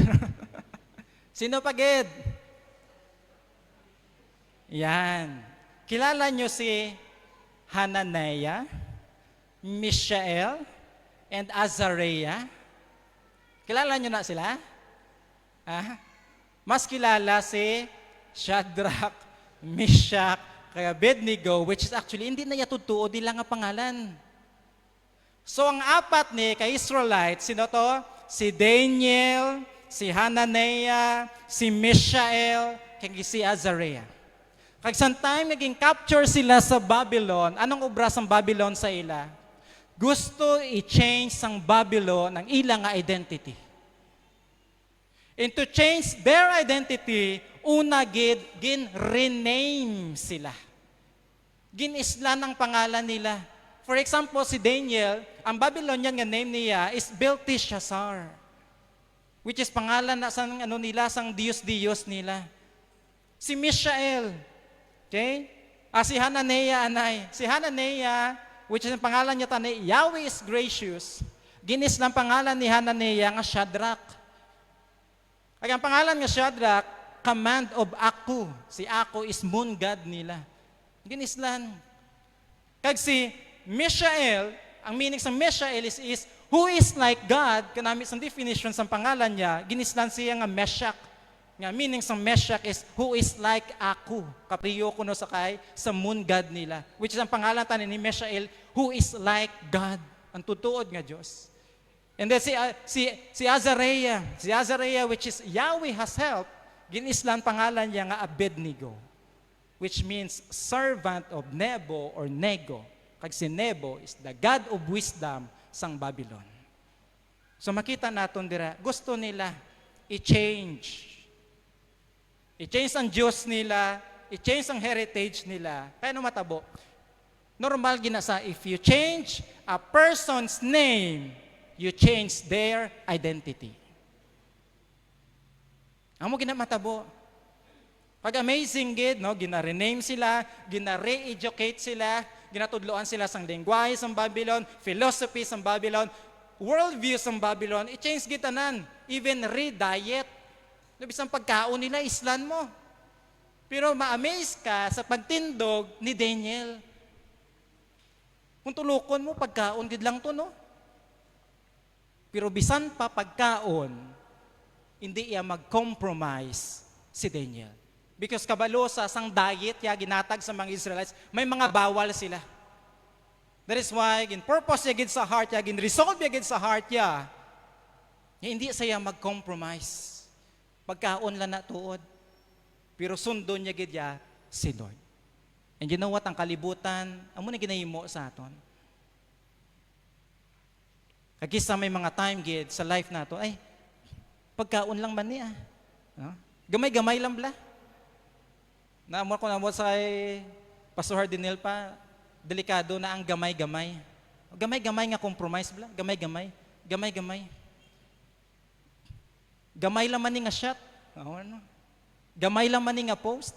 Sino pagid? Yan. Kilala nyo si Hananiah, Mishael, and Azariah? Kilala nyo na sila? Mas kilala si Shadrach, Meshach, kaya Abednego, which is actually hindi na yatutuo, di lang ang pangalan. So ang apat ni kay Israelites, sino to? Si Daniel, si Hananiah, si Mishael, kaya si Azariah. Kag sometime naging capture sila sa Babylon, anong obra sang Babylon sa ila? Gusto i-change sang Babylon ang ilang identity. And to change their identity, una rename sila. Ginislan ang pangalan nila. For example, si Daniel, ang Babylonian nga name niya is Belteshazzar, which is pangalan na sang sang Diyos nila. Si Mishael, okay? Si Hananiah anay. Si Hananiah, which is ang pangalan niya tanay, Yahweh is gracious. Ginislan pangalan ni Hananiah nga Shadrach. Ang pangalan nga Shadrach, command of Aku. Si Aku is moon god nila. Ginislan. Kag si Mishael, ang meaning sa Mishael is who is like God, kanami sa definition sa pangalan niya, ginislan siya nga Meshach. Nga meaning sa Meshach is who is like Aku. Kapriyo ko no sakay sa moon god nila. Which is ang pangalan tanin ni Mishael, who is like God. Ang tutuod nga Diyos. And then si Azariah, which is Yahweh has helped, ginislan pangalan niya nga Abednego, which means servant of Nebo or Nego. Kag si Nebo is the God of wisdom sang Babylon. So makita naton dira, gusto nila i-change ang Diyos nila, i-change ang heritage nila. Kaya no matabo, normal ginasa, if you change a person's name, you change their identity. Amo ginamatabo. Pag amazing gid, no, gina-rename sila, gina-re-educate sila, ginatudloan sila sang lengguwahe sang Babylon, philosophy sang Babylon, worldview sang Babylon, i-change gid tanan, even re-diet. Bisang pagkaon nila, islan mo. Pero ma-amaze ka sa pagtindog ni Daniel. Kung tulukon mo, pagkaon gid lang to, no? Pero bisan pa pagkaon, hindi iya mag-compromise si Daniel. Because kabalo sa sang diet ya ginatag sa mga Israelites, may mga bawal sila. That is why, gin purpose ya gid sa heart ya, gin resolve ya gid sa heart ya, hindi siya mag-compromise. Pagkaon lang na tuod. Pero sundon niya gid ya si Lord. And you know what, ang kalibutan, amo na ginahimo sa aton. Kagisa may mga time gid sa life nato, ay, pagkaon lang man niya. No? Gamay-gamay lang bla. Naamor ko sa Pastor Hardinel pa, delikado na ang gamay-gamay. Gamay-gamay nga compromise bla, gamay-gamay. Gamay-gamay. Gamay lang man ni nga shot. Ano? Gamay lang man ni nga post.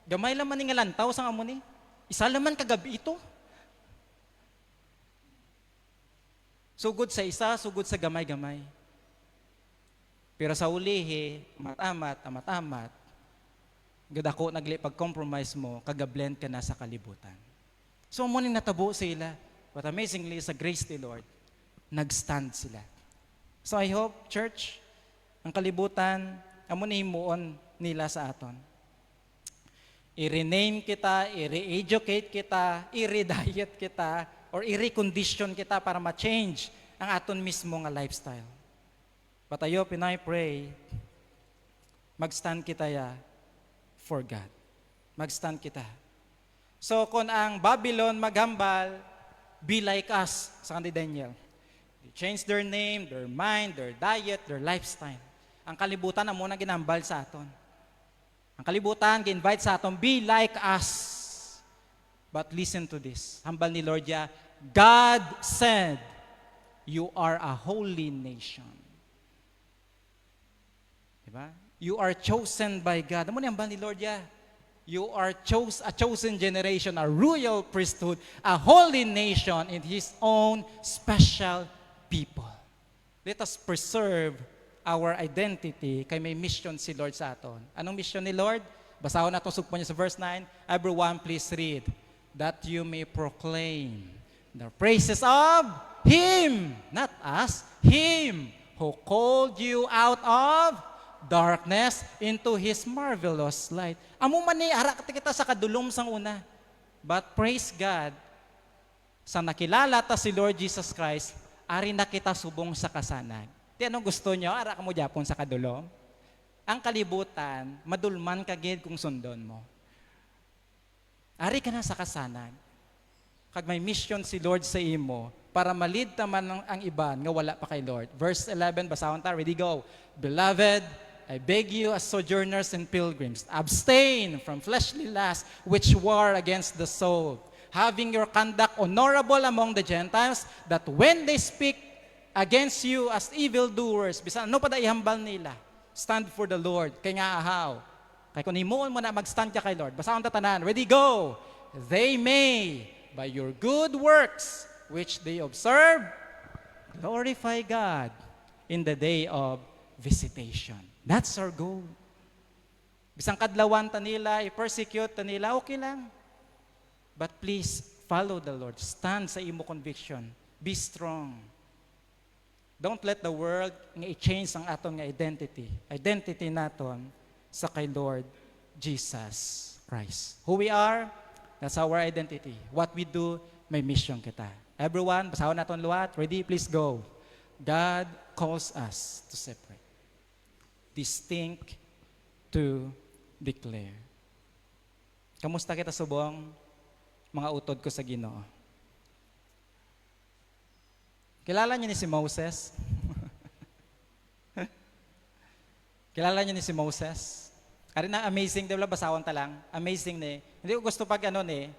Gamay lang man ni nga lantaw sang amo ni. Isa laman kagabi ito. Sugod sa isa, sugod sa gamay-gamay. Pero sa ulihi, amat-amat, gadako nagli pag-compromise mo, kagablend ka na sa kalibutan. So mo ning natabo sila, but amazingly, sa grace ni Lord, nagstand sila. So I hope, church, ang kalibutan, amo ni himuon nila sa aton. I-rename kita, i-re-educate kita, i-re-diet kita, or i-recondition kita para ma-change ang aton mismo nga lifestyle. But I hope and I pray, mag-stand kita ya for God. Mag-stand kita. So kung ang Babylon maghambal, be like us, sa kanila Daniel. They change their name, their mind, their diet, their lifestyle. Ang kalibutan na muna ginambal sa aton. Ang kalibutan, gi-invite sa aton, be like us. But listen to this. Hambal ni Lord ya, God said, you are a holy nation. Diba? You are chosen by God. Ano yung hambal ni Lord ya? You are a chosen generation, a royal priesthood, a holy nation in His own special people. Let us preserve our identity kay may mission si Lord sa aton. Anong mission ni Lord? Basahon natin sugpo niya sa verse 9. Everyone please read. That you may proclaim the praises of Him, not us, Him who called you out of darkness into His marvelous light. Amo man ni ara kita sa kadulom sang una. But praise God, sa nakilala ta si Lord Jesus Christ, ari na kita subong sa kasanag. Di anong gusto nyo? Ara ka mo Japon sa kadulom? Ang kalibutan, madulman ka gid kung sundon mo. Ari ka na sa kasanag. Kag may mission si Lord sa imo, para malid taman ang iban nga wala pa kay Lord. Verse 11, basahon ta, ready, go. Beloved, I beg you as sojourners and pilgrims, abstain from fleshly lusts which war against the soul, having your conduct honorable among the Gentiles, that when they speak against you as evildoers, bisan ano pa da ihambal nila, stand for the Lord. Kaya nga ahaw. Kaya kung himuon mo na mag-stand ka kay Lord, basahon ta tanan, ready, go. They may, by your good works, which they observe, glorify God in the day of visitation. That's our goal. Bisang kadlawan ta nila, i-persecute ta nila, okay lang. But please, follow the Lord. Stand sa imo conviction. Be strong. Don't let the world nga i-change ang aton nga identity. Identity naton sa kay Lord Jesus Christ. Who we are, that's our identity. What we do, may mission kita. Everyone, basahon naton luwat. Ready? Please go. God calls us to separate. Distinct to declare. Kamusta kita subong mga utod ko sa Ginoo? Kilala niyo ni si Moses? Kilala niyo ni si Moses? Ari na amazing, diba basahon ta lang? Amazing ni. Hindi ko gusto pag ano ni,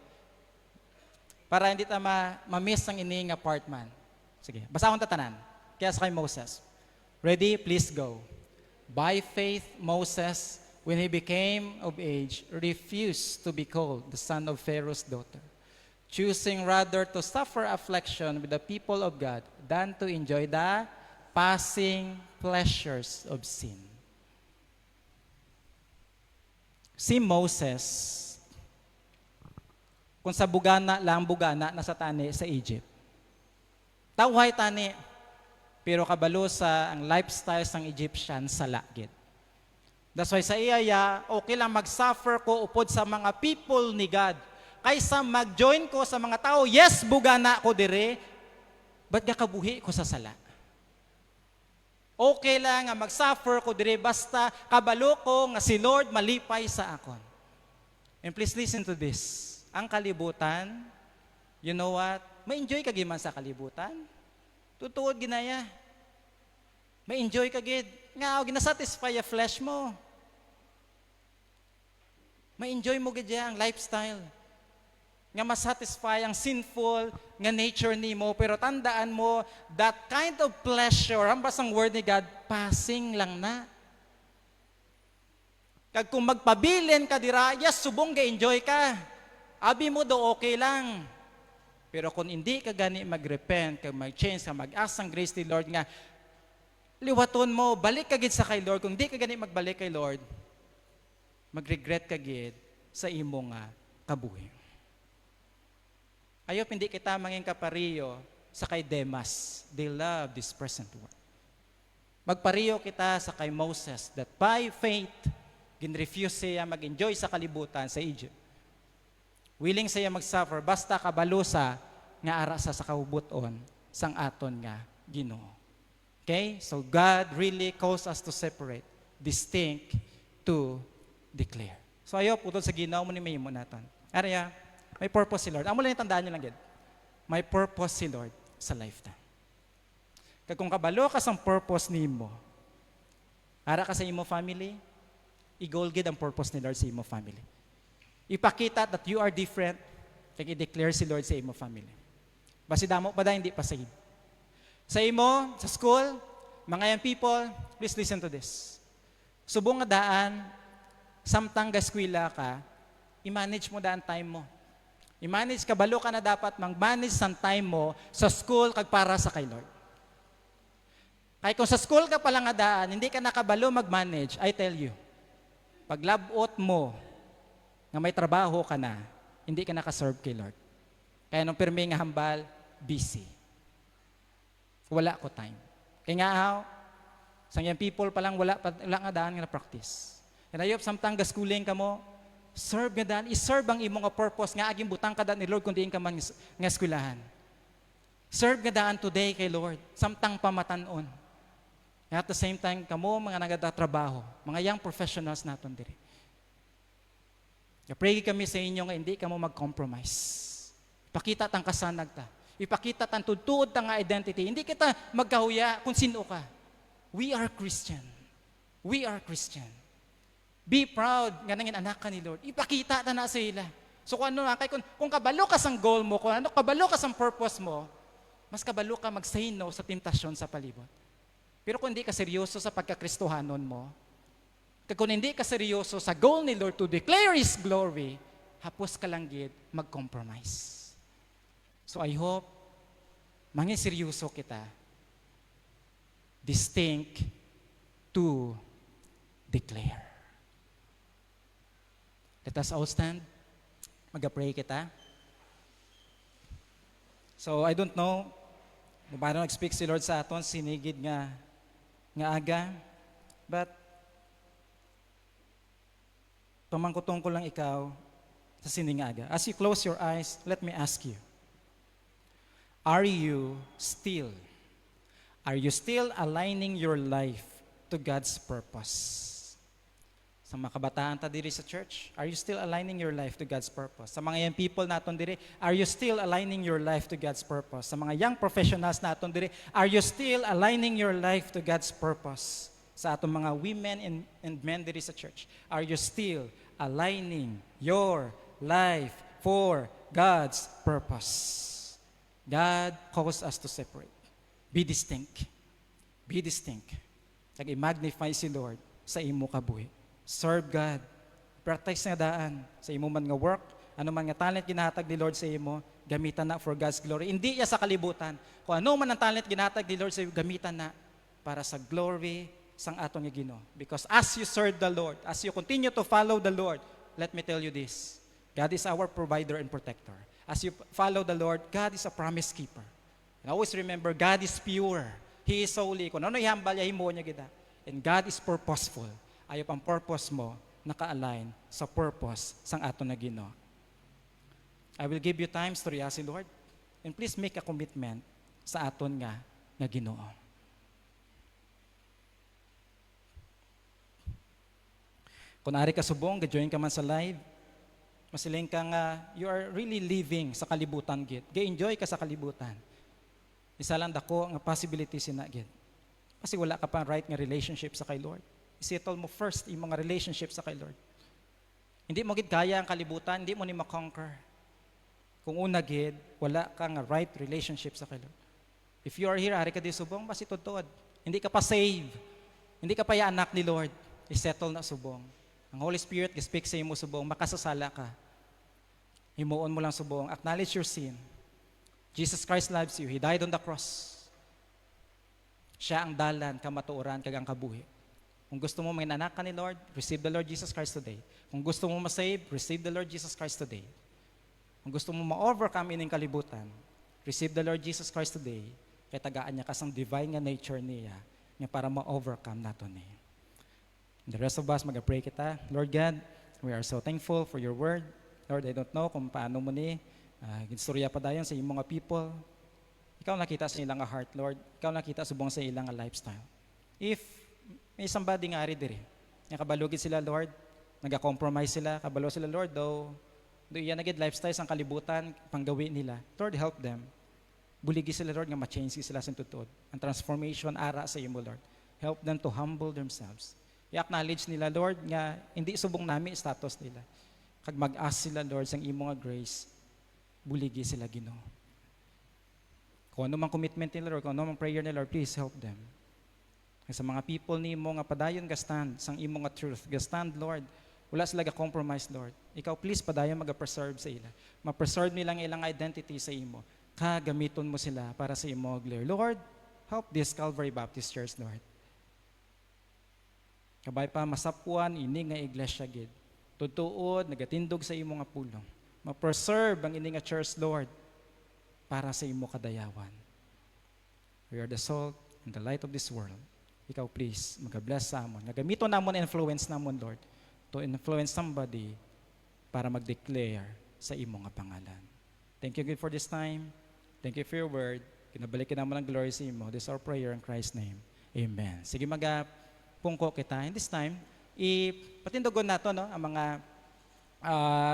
para hindi ta ma-miss ang ining apartment. Sige, basahon ta tanan. Kaya sa kay Moses. Ready? Please go. By faith, Moses, when he became of age, refused to be called the son of Pharaoh's daughter, choosing rather to suffer affliction with the people of God than to enjoy the passing pleasures of sin. Si Moses, kung sa bugana lang, bugana, nasa tani sa Egypt. Tawhay tani, pero kabalo sa ang lifestyle ng Egyptian sa lagit. That's why sa iyaya, okay lang mag-suffer ko upod sa mga people ni God. Kaysa mag-join ko sa mga tao, yes, bugana ko dire, ba't gakabuhi ko sa sala? Okay lang nga mag-suffer ko dire, basta kabalo ko nga si Lord malipay sa akon. And please listen to this. Ang kalibutan, you know what? Ma-enjoy ka giman sa kalibutan. Tutuod ginaya. Ma-enjoy ka gid. Nga, ginasatisfy ang flesh mo. Ma-enjoy mo gid ang lifestyle. Nga masatisfy ang sinful nga nature nimo, pero tandaan mo, that kind of pleasure, ang basang word ni God, passing lang na. Kag kung magpabilin ka dira, yes, subong ga-enjoy ka. Abi mo do okay lang. Pero kung hindi ka gani mag-repent, kag mag-change, kag mag-ask ang grace ni Lord nga, liwaton mo, balik ka gid sa kay Lord. Kung hindi ka gani magbalik kay Lord, mag-regret ka gid sa imo nga kabuhi. Ayop hindi kita manging kapariyo sa kay Demas. They love this present world. Magpariyo kita sa kay Moses that by faith, ginrefuse siya mag-enjoy sa kalibutan sa Egypt. Willing siya mag-suffer basta kabalusa nga ara sa kaubuton sang aton nga Ginoo. Okay? So God really calls us to separate, distinct, to declare. So ayo putol sa Ginoo mo ni mahimo naton. Arya, may purpose si Lord. Amo lang tandaan niyo lang gid. May purpose si Lord sa lifetime. Kag kung kabalo ka sang purpose nimo, ara ka sa imo family, i-goal gid ang purpose ni Lord sa imo family. Ipakita that you are different, kag i-declare si Lord sa imo family. Basi damo pa da hindi pa saved. Sa imo, sa school, mga young people, please listen to this. Subong nga daan, samtang gaskwila ka, i-manage mo daan time mo. I-manage, kabalo ka na dapat mag-manage sang time mo sa school kag para sa kay Lord. Kaya kung sa school ka pala nga daan, hindi ka nakabalo mag-manage, I tell you, pag labot mo, nga may trabaho ka na, hindi ka nakaserve kay Lord. Kaya nung pirmi nga hambal, busy. Wala ko time. Kaya nga sang young people palang wala nga daan nga na-practice. And ayop, samtang ga-schooling ka mo, serve nga daan, i-serve ang imong purpose nga aging butang ka daan ni Lord kung diin ka man nga eskwelahan. Serve nga daan today kay Lord, samtang pamatanon. At the same time, kamo mga nagtatrabaho, mga young professionals naton diri. Pray kami sa inyo nga hindi ka mo mag-compromise. Ipakita tang kasanag ta. Ipakita tang tutuod ta nga identity. Hindi kita magkahuya kung sino ka. We are Christian. We are Christian. Be proud nga nangin anak ka ni Lord. Ipakita ta na sa ila. So kung ano kay kung kabalo ka sang goal mo, kung ano kabalo ka sang purpose mo, mas kabalo ka mag-say no sa temptasyon sa palibot. Pero kung hindi ka seryoso sa pagkakristohanon mo, kung hindi ka seryoso sa goal ni Lord to declare His glory, hapos ka lang gid mag-compromise. So I hope, mangin seryoso kita, distinct to declare. Let us all stand. Mag-pray kita. So I don't know, kung paano nag-speak si Lord sa aton, sinigid nga aga, but pamangkutong ko lang ikaw sa siningaga. As you close your eyes, let me ask you, are you still aligning your life to God's purpose? Sa mga kabataan ta diri sa church, are you still aligning your life to God's purpose? Sa mga young people naton diri, are you still aligning your life to God's purpose? Sa mga young professionals naton diri, are you still aligning your life to God's purpose? Sa atong mga women and men diri sa church, are you still aligning your life for God's purpose? God calls us to separate. Be distinct. Be distinct. Kag i-magnify si Lord sa imo kabuhi. Serve God. Practice nga daan sa imo man nga work, ano man nga talent ginahatag ni Lord sa imo, gamitan na for God's glory. Hindi ya sa kalibutan. Kung ano man ang talent ginahatag ni Lord sa iyo, gamitan na para sa glory sang aton nga Ginoo. Because as you serve the Lord, as you continue to follow the Lord, let me tell you this, God is our provider and protector. As you follow the Lord, God is a promise keeper. And always remember, God is pure. He is holy. Kung ano ihambal niya, himo niya kita. And God is purposeful. Ayop ang purpose mo naka-align sa purpose sang aton na Ginoo. I will give you times to react, Lord. And please make a commitment sa aton nga Ginoo. Kung ari ka subong, ga-join ka man sa live, masiling ka nga, you are really living sa kalibutan, gid. Ga-enjoy ka sa kalibutan. Isa lang dako nga possibility sina, gid. Kasi wala ka pa right nga relationship sa kay Lord. Isettle mo first yung mga relationship sa kay Lord. Hindi mo gid kaya ang kalibutan, hindi mo ni makonquer. Kung una gid, wala ka nga right relationship sa kay Lord. If you are here, ari ka di subong, basi tutod. Hindi ka pa save. Hindi ka pa ya anak ni Lord. Isettle na subong. Ang Holy Spirit, speak sa imo subong, makasasala ka. Himuon mo lang subong, acknowledge your sin. Jesus Christ loves you. He died on the cross. Siya ang dalan, kamatuoran, kag ang kabuhi. Kung gusto mo manganak ka ni Lord, receive the Lord Jesus Christ today. Kung gusto mo ma-save, receive the Lord Jesus Christ today. Kung gusto mo ma-overcome ining kalibutan, receive the Lord Jesus Christ today. Kaya tagaan niya kasang divine nga nature niya, nga para ma-overcome nato ni. The rest of us, mag-pray kita. Lord God, we are so thankful for your word. Lord, I don't know kung paano mo ni, ginstorya pa dayon sa iyong mga people. Ikaw nakita sa ilang heart, Lord. Ikaw nakita subong sa ilang lifestyle. If may somebody nga ari diri, nga kabalugid sila, Lord, nag-compromise sila, kabalo sila, Lord, do iyan nagid lifestyle sang kalibutan, panggawi nila. Lord, help them. Buligi sila, Lord, nga ma-change sila sa tutod. Ang transformation ara sa imo, Lord. Help them to humble themselves. I-acknowledge nila, Lord, nga hindi subong nami status nila. Kag mag-ask sila, Lord, sang imo nga grace, buligi sila, Ginoo. Kung ano mang commitment nila, Lord, kung ano mang prayer nila, Lord, please help them. Sa mga people ni mo nga padayon gastan sang imo nga truth, gastan, Lord, wala sila ga-compromise, Lord. Ikaw please padayon maga-preserve sa ila. Ma-preserve nilang ilang identity sa imo. Kagamiton mo sila para sa imo glory. Lord, help this Calvary Baptist Church, Lord. Kabay pa masapuan ini nga iglesia gid. Tutuod nagatindog sa imo nga pulong. Ma-preserve ang ini nga church, Lord, para sa imo kadayawan. We are the salt and the light of this world. Ikaw please, mag-bless sa amon. Nagamito namon influence namon, Lord, to influence somebody para mag-declare sa imo nga pangalan. Thank you, God, for this time. Thank you for your word. Kinabalikin naman ang glory sa imo. This is our prayer in Christ's name. Amen. Sige, pungko kita. In this time, ipatindogon nato, no, ang mga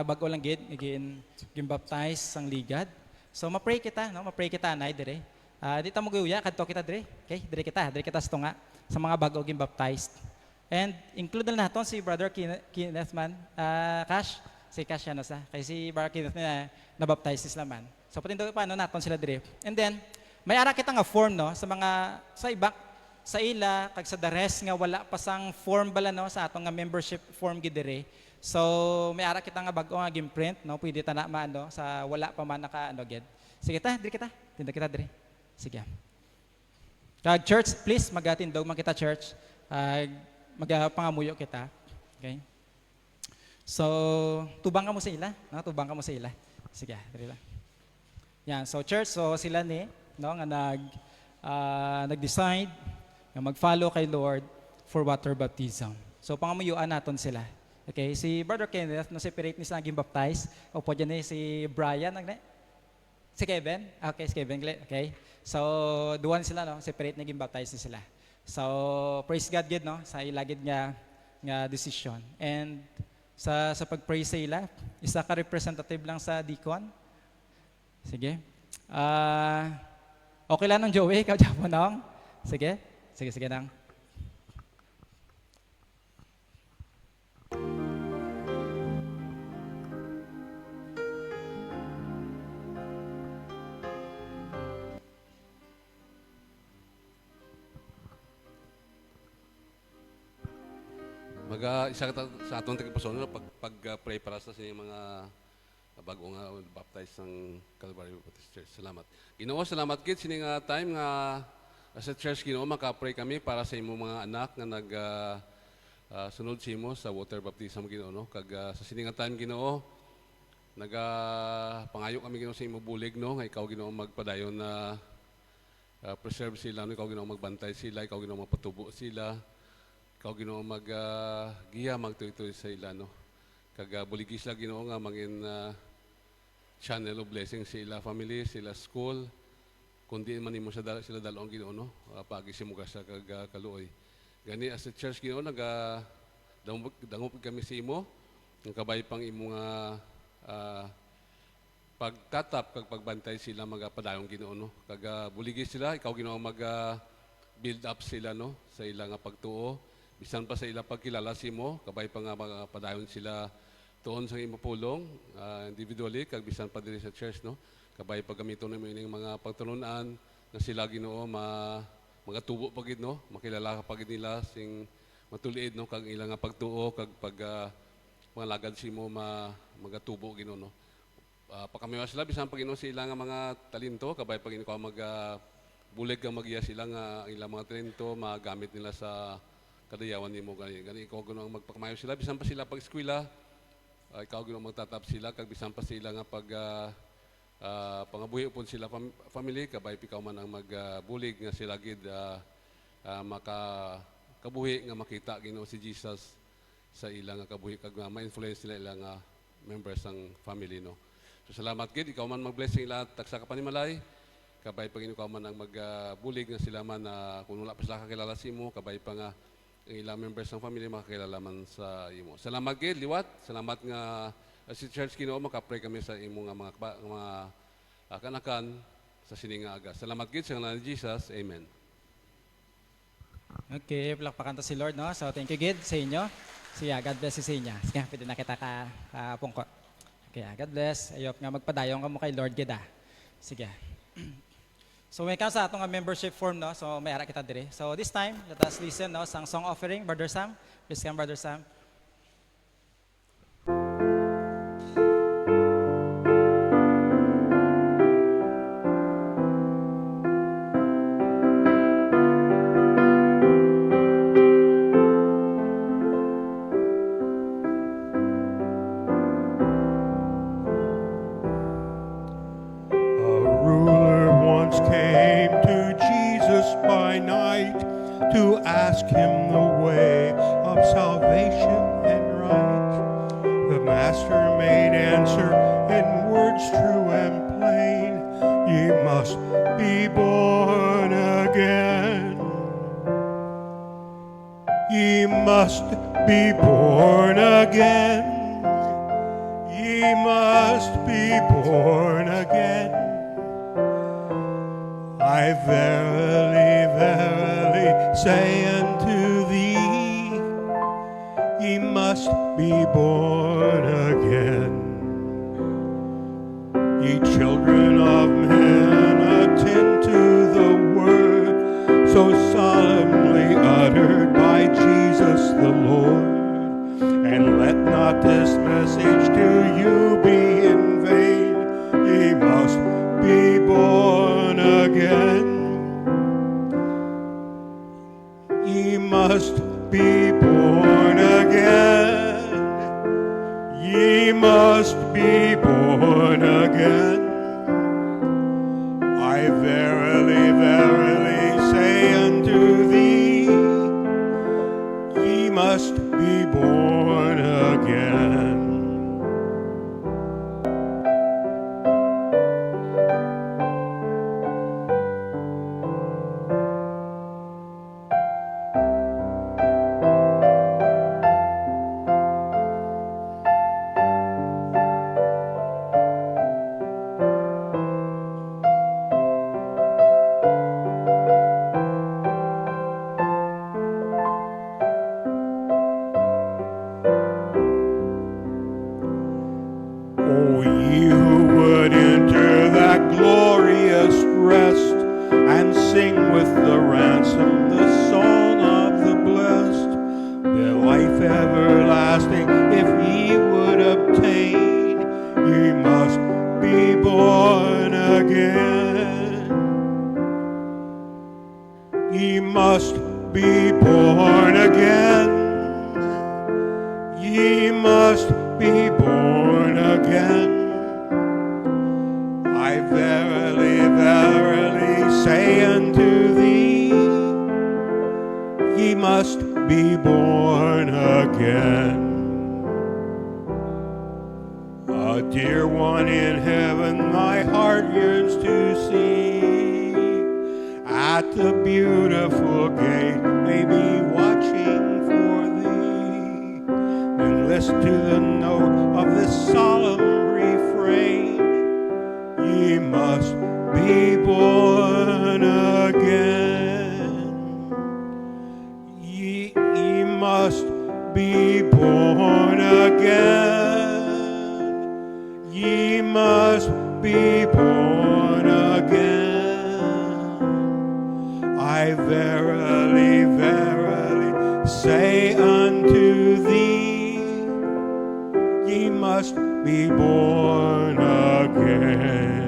bago lang gid, gin-baptize sang ligad. So, ma-pray kita, no? Ma-pray kita, anay, dire. Dito mo gawya, kadto kita, dire. Okay? Dire kita sa tunga. Sa mga bago gin-baptized. And include na natin si Brother Kenneth man, Cash. Si Cash yan, sa. Kasi si Brother Kenneth na-baptize sila man. So, patindogon pa, no, natin sila, dire. And then, may ara kita nga form, no, sa iba, sa ila, kag sa the rest nga wala pa sang form bala, no, sa atong nga membership form gidire. So, may ara kita nga bago nga gimprint, no, pwede ta na maano sa wala pa man naka ano gid. Sige ta, dire kita. Tinda kita dire. Sige. Kag church, please magatindog man kita church. Magapangamuyo kita. Okay? So, tubang ka mo sa ila, no? Tubang ka mo sa ila. Sige, dire lang. Yan, so church, so sila ni, no, nga nag-decide na mag-follow kay Lord for water baptism. So, pangamuyuan naton sila. Okay, si Brother Kenneth, na-separate ni sa naging baptize. O po dyan si Brian, si Kevin. Okay, si Kevin. Okay. So, duwan sila, no? Separate naging baptize ni sila. So, praise God, no? Sa ilagid nga decision. And sa pag-praise sa ila, isa ka representative lang sa deacon. Sige. Okay lang ng Joey, ikaw dyan mo, nang? Sige. Sige nang. Isa ka sa atong tagipusono pag-pray para sa inyong mga bago nga baptize ng Calvary Baptist Church. Salamat. Ginoo, salamat gid sini nga time nga sa church Ginoo maka-pray kami para sa imong mga anak nga nag sunod sa imo sa water baptism Ginoo no. Kag sa sini nga time Ginoo pangayo kami Ginoo sa imo bulig no nga ikaw Ginoo magpadayon na preserve sila no, ikaw Ginoo magbantay sila, ikaw Ginoo magpatubo sila. Ikaw Ginoo giya magtuloy sa ila no. Kag buligi sila Ginoo nga mangin channel of blessing sa ila family, sila school. Kundi man nimo sila dalong Ginoo no. Pagisimu ka sa kag kaluoy. Gani as a church Ginoo dangop kami sa imo. Ang kabay pang imo nga pagtatap kag pagbantay sila magapadayon Ginoo no. Kag buligi sila, ikaw Ginoo build up sila no sa ila nga pagtuo. Bisan pa sa ila pagkilala si mo, kabay pa nga padayon sila tuon sa imo pulong, individually, kag bisan pa diri sa church, no? Kabay pa gamiton mo ining mga pagtulunan na sila Ginoo mga tubo pagid no, makilala ka pagid nila sing matuliid no kag ilang nga pagtuo kag mga lagad si mo magatubo Ginoo no. Pakamiwa sila bisan pag Ginoo sila nga mga talento, kabay pag Ginoo bulig ka magiya sila nga ilang mga talento magamit nila sa kadayawan nimo gani ikaw Ginoo magpakamayo sila bisan pa sila pag eskwela ikaw Ginoo magtatap sila kag bisan pa sila nga pag pangabuhi upon sila family kabay ikaw man ang magbulig nga sila gid makakabuhi nga makita Ginoo si Jesus sa ilang nga kabuhi kag ma-influence nila ilang members ng family no. So salamat gid ikaw man mag-blessing lahat taksa ka panimalay kabay pag ikaw man ang magbulig nga sila man kung wala pa sila kakilala si mo kabay pa nga ang ilang members ng family makakilala man sa imo. Salamat gid liwat. Salamat nga si Church Ginoo makapray kami sa imo nga mga kanakan sa sining nga aga. Salamat gid sa ngalan ni Jesus. Amen. Okay, palakpakan ta si Lord no. So thank you gid sa inyo. Siya God bless sa inyo. Sige, pwede na kita pungkot. Okay, God bless. Ayop nga magpadayon ka mo kay Lord gid Sige. So when it comes sa atong membership form no, so may ara kita dire. So this time, let us listen no sang song offering, Brother Sam. Please come, Brother Sam. To ask him the way of salvation and right. The master made answer in words true and plain, ye must be born again. Ye must be born again. Ye must be born again. I verily, verily say unto thee, ye must be born again. Ye children of men, attend to the word so solemnly uttered by Jesus the Lord, and let not this message to you be in vain. Ye must be born again. Ye must be born again. Ye must be born again. I verily, verily say unto thee, ye must be born again. be born again. Ye must be born again. I verily, verily say unto thee, ye must be born again. A dear one in heaven my heart yearns to see. At the beautiful gate may be watching for thee. Then listen to the note of this solemn refrain. Ye must be born again. Ye must be born again. Ye must be born again. I verily, verily say unto thee, ye must be born again.